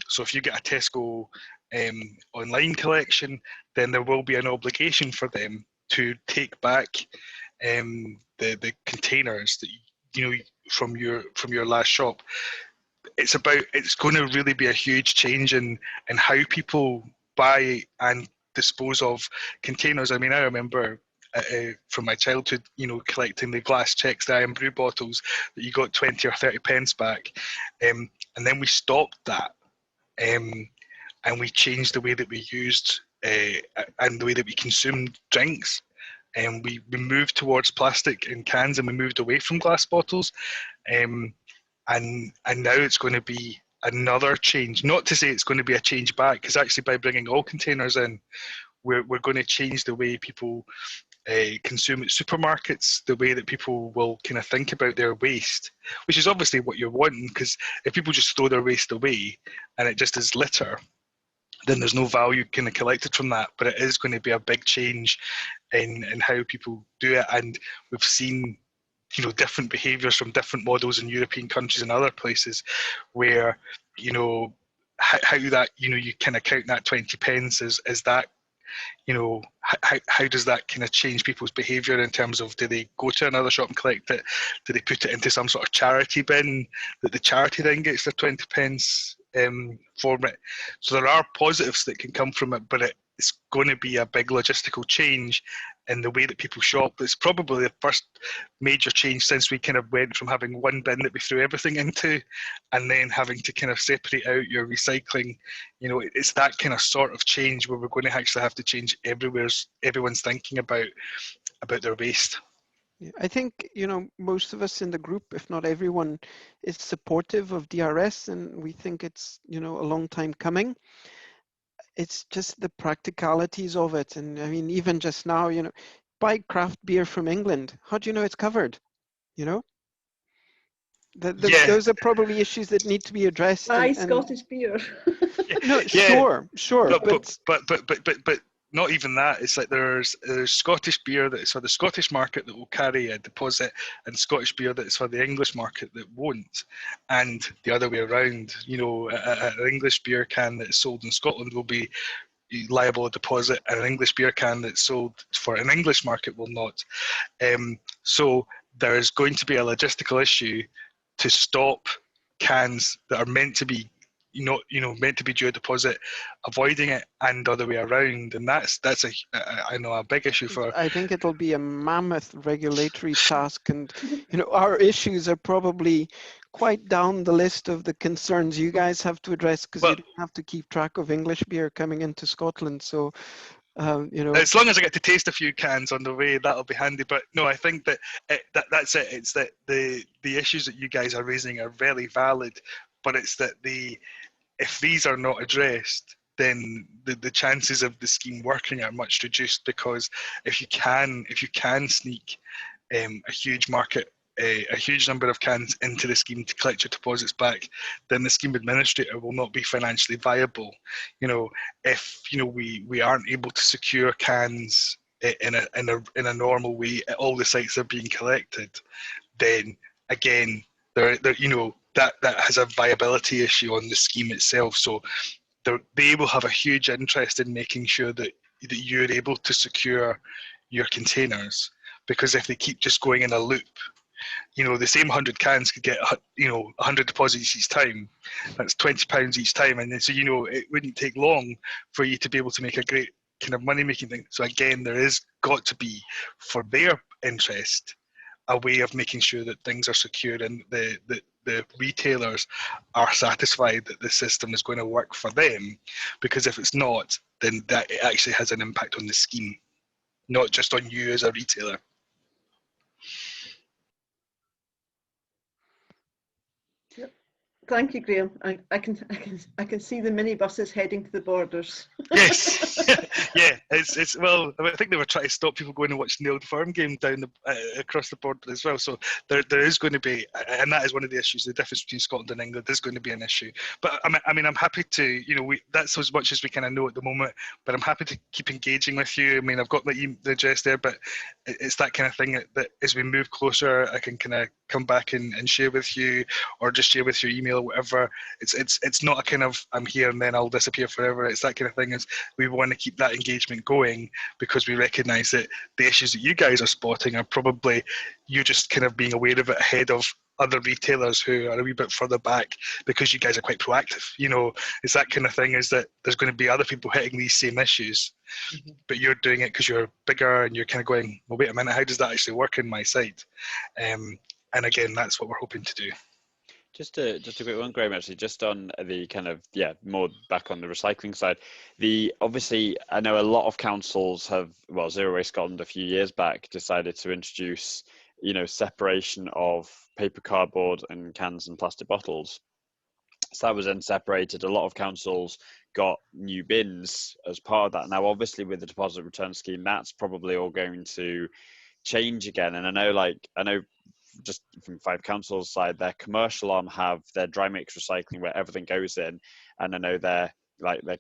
So if you get a Tesco online collection, then there will be an obligation for them to take back the containers that from your last shop. It's going to really be a huge change in how people buy and dispose of containers. I mean, I remember from my childhood, collecting the glass checks, the iron brew bottles that you got 20 or 30 pence back, and then we stopped that, and we changed the way that we used and the way that we consumed drinks. And we moved towards plastic in cans, and we moved away from glass bottles. And now it's going to be another change. Not to say it's going to be a change back, because actually by bringing all containers in, we're going to change the way people consume at supermarkets, the way that people will kind of think about their waste, which is obviously what you're wanting, because if people just throw their waste away and it just is litter, then there's no value kind of collected from that. But it is going to be a big change in how people do it. And we've seen different behaviours from different models in European countries and other places where how that you kind of count that 20 pence is that how does that kind of change people's behaviour in terms of, do they go to another shop and collect it? Do they put it into some sort of charity bin that the charity then gets their 20 pence from it? So there are positives that can come from it, but it's going to be a big logistical change in the way that people shop. It's probably the first major change since we kind of went from having one bin that we threw everything into, and then having to kind of separate out your recycling. It's that kind of sort of change where we're going to actually have to change everyone's thinking about their waste. Yeah, I think, most of us in the group, if not everyone, is supportive of DRS, and we think it's, a long time coming. It's just the practicalities of it. And I mean, even just now, buy craft beer from England. How do you know it's covered? Those are probably issues that need to be addressed. Buy Scottish beer. No, yeah. Sure. But not even that. It's like there's Scottish beer that is for the Scottish market that will carry a deposit, and Scottish beer that is for the English market that won't, and the other way around. An English beer can that is sold in Scotland will be liable a deposit, and an English beer can that's sold for an English market will not. So there is going to be a logistical issue to stop cans that are meant to be meant to be due a deposit, avoiding it, and other way around. And that's a big issue for. I think it'll be a mammoth regulatory task, and our issues are probably quite down the list of the concerns you guys have to address, because you don't have to keep track of English beer coming into Scotland. So as long as I get to taste a few cans on the way, that'll be handy. But no, I think that's it. It's that the issues that you guys are raising are very valid, but it's that if these are not addressed, then the chances of the scheme working are much reduced, because if you can sneak a huge number of cans into the scheme to collect your deposits back, then the scheme administrator will not be financially viable. If we aren't able to secure cans in a normal way at all the sites that are being collected, then again that has a viability issue on the scheme itself. So they will have a huge interest in making sure that you're able to secure your containers, because if they keep just going in a loop, the same 100 cans could get 100 deposits each time. That's £20 each time, and then so it wouldn't take long for you to be able to make a great kind of money making thing. So again, there is got to be, for their interest, a way of making sure that things are secure and the retailers are satisfied that the system is going to work for them. Because if it's not, then that it actually has an impact on the scheme, not just on you as a retailer. Thank you, Graham. I can see the minibuses heading to the borders. Yes, yeah. It's well. I think they were trying to stop people going and watching the Old Firm game down across the border as well. So there is going to be, and that is one of the issues. The difference between Scotland and England is going to be an issue. But I mean, I'm happy to, that's as much as we kind of know at the moment. But I'm happy to keep engaging with you. I mean, I've got the address there, but it's that kind of thing that as we move closer, I can kind of come back and share with you, or just share with your email or whatever. It's not a kind of I'm here and then I'll disappear forever. It's that kind of thing. Is we want to keep that engagement going because we recognise that the issues that you guys are spotting are probably you just kind of being aware of it ahead of other retailers who are a wee bit further back because you guys are quite proactive. It's that kind of thing, is that there's going to be other people hitting these same issues, but you're doing it because you're bigger and you're kind of going, well, wait a minute, how does that actually work in my site? And again, that's what we're hoping to do. Just a quick one, Graham, actually, just on the kind of, more back on the recycling side. Obviously, I know a lot of councils have, Zero Waste Scotland a few years back decided to introduce, separation of paper, cardboard and cans and plastic bottles. So that was then separated. A lot of councils got new bins as part of that. Now, obviously, with the deposit return scheme, that's probably all going to change again. And I know just from Five Council's side, their commercial arm have their dry mix recycling where everything goes in, and I know their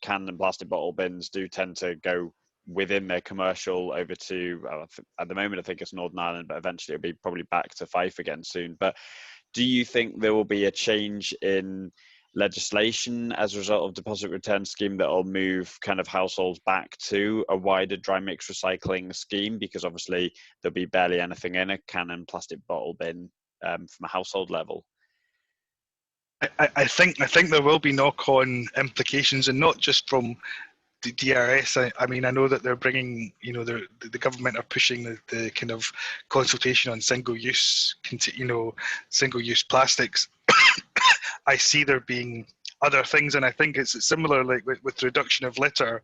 can and plastic bottle bins do tend to go within their commercial over to at the moment I think it's Northern Ireland, but eventually it'll be probably back to Fife again soon. But do you think there will be a change in legislation as a result of deposit return scheme that will move kind of households back to a wider dry mix recycling scheme? Because obviously there'll be barely anything in a can and plastic bottle bin from a household level. I think there will be knock-on implications, and not just from the DRS. I mean, I know that they're bringing, the government are pushing the kind of consultation on single-use plastics. I see there being other things, and I think it's similar, like with reduction of litter.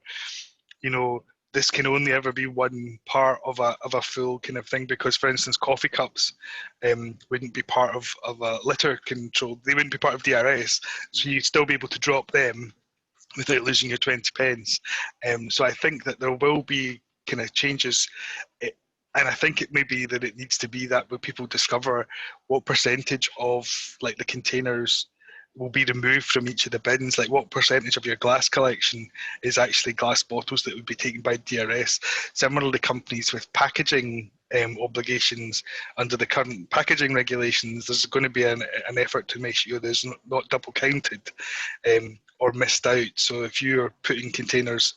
This can only ever be one part of a full kind of thing, because, for instance, coffee cups wouldn't be part of a litter control. They wouldn't be part of DRS, so you'd still be able to drop them without losing your 20 pence. So I think that there will be kind of changes. And I think it may be that it needs to be that where people discover what percentage of the containers will be removed from each of the bins, like what percentage of your glass collection is actually glass bottles that would be taken by DRS. Similarly, companies with packaging obligations under the current packaging regulations, there's going to be an effort to make sure there's not double counted or missed out. So if you're putting containers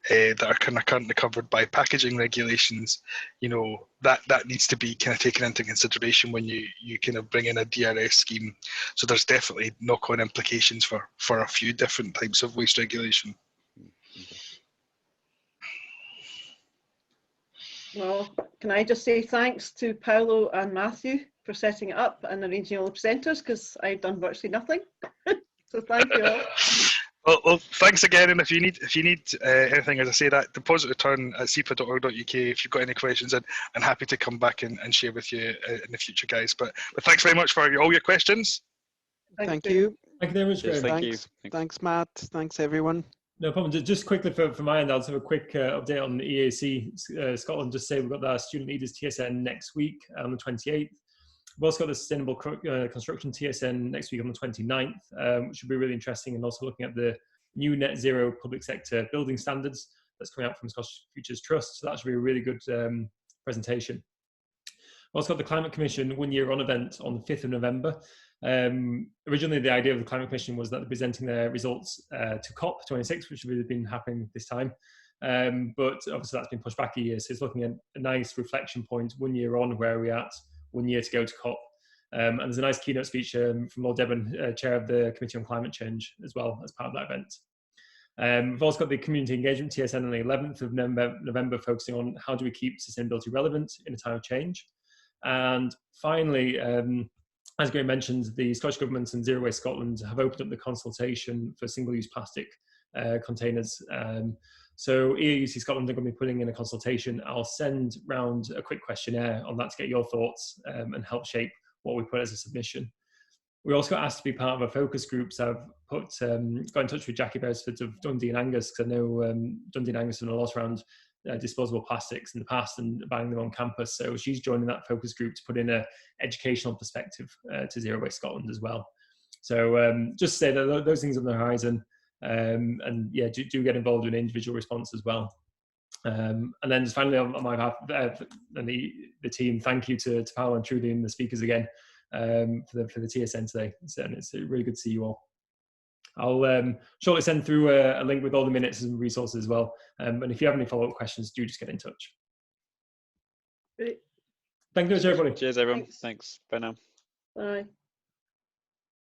that are kind of currently covered by packaging regulations, that needs to be kind of taken into consideration when you kind of bring in a DRS scheme. So there's definitely knock-on implications for a few different types of waste regulation. Well, can I just say thanks to Paolo and Matthew for setting it up and arranging all the presenters, because I've done virtually nothing. So thank you all. Well, thanks again. And if you need anything, as I say, that deposit return at sepa.org.uk. If you've got any questions, I'm happy to come back and share with you in the future, guys. But thanks very much for all your questions. Thank you. Thank you very much, Graham. Thank you. Thanks, Matt. Thanks, everyone. No problem. Just quickly from my end, I'll just have a quick update on the EAC Scotland. Just say we've got our student leaders TSN next week on the 28th. We've also got the Sustainable Construction TSN next week on the 29th, which should be really interesting, and also looking at the new net zero public sector building standards that's coming out from Scottish Futures Trust. So that should be a really good presentation. We've also got the Climate Commission 1 year on event on the 5th of November. Originally, the idea of the Climate Commission was that they're presenting their results to COP26, which would have been happening this time. But obviously that's been pushed back a year. So it's looking at a nice reflection point 1 year on where we're at, 1 year to go to COP. And there's a nice keynote speech from Lord Debon, Chair of the Committee on Climate Change, as well as part of that event. We've also got the Community Engagement TSN on the 11th of November, focusing on how do we keep sustainability relevant in a time of change. And finally, as Graham mentioned, the Scottish Government and Zero Waste Scotland have opened up the consultation for single-use plastic containers. So EAUC Scotland are going to be putting in a consultation. I'll send round a quick questionnaire on that to get your thoughts and help shape what we put as a submission. We also got asked to be part of a focus group, so I've got in touch with Jackie Beresford of Dundee and Angus, because I know Dundee and Angus have done a lot around disposable plastics in the past and banning them on campus. So she's joining that focus group to put in an educational perspective to Zero Waste Scotland as well. So just to say that those things on the horizon, and yeah, do get involved in individual response as well. And then just finally on my behalf and the team, thank you to Paolo and Trudy and the speakers again for the TSN today. It's really good to see you all. I'll shortly send through a link with all the minutes and resources as well. And if you have any follow-up questions, do just get in touch. Great. Thank you, everybody. Cheers, everyone. Thanks. Bye now. Bye.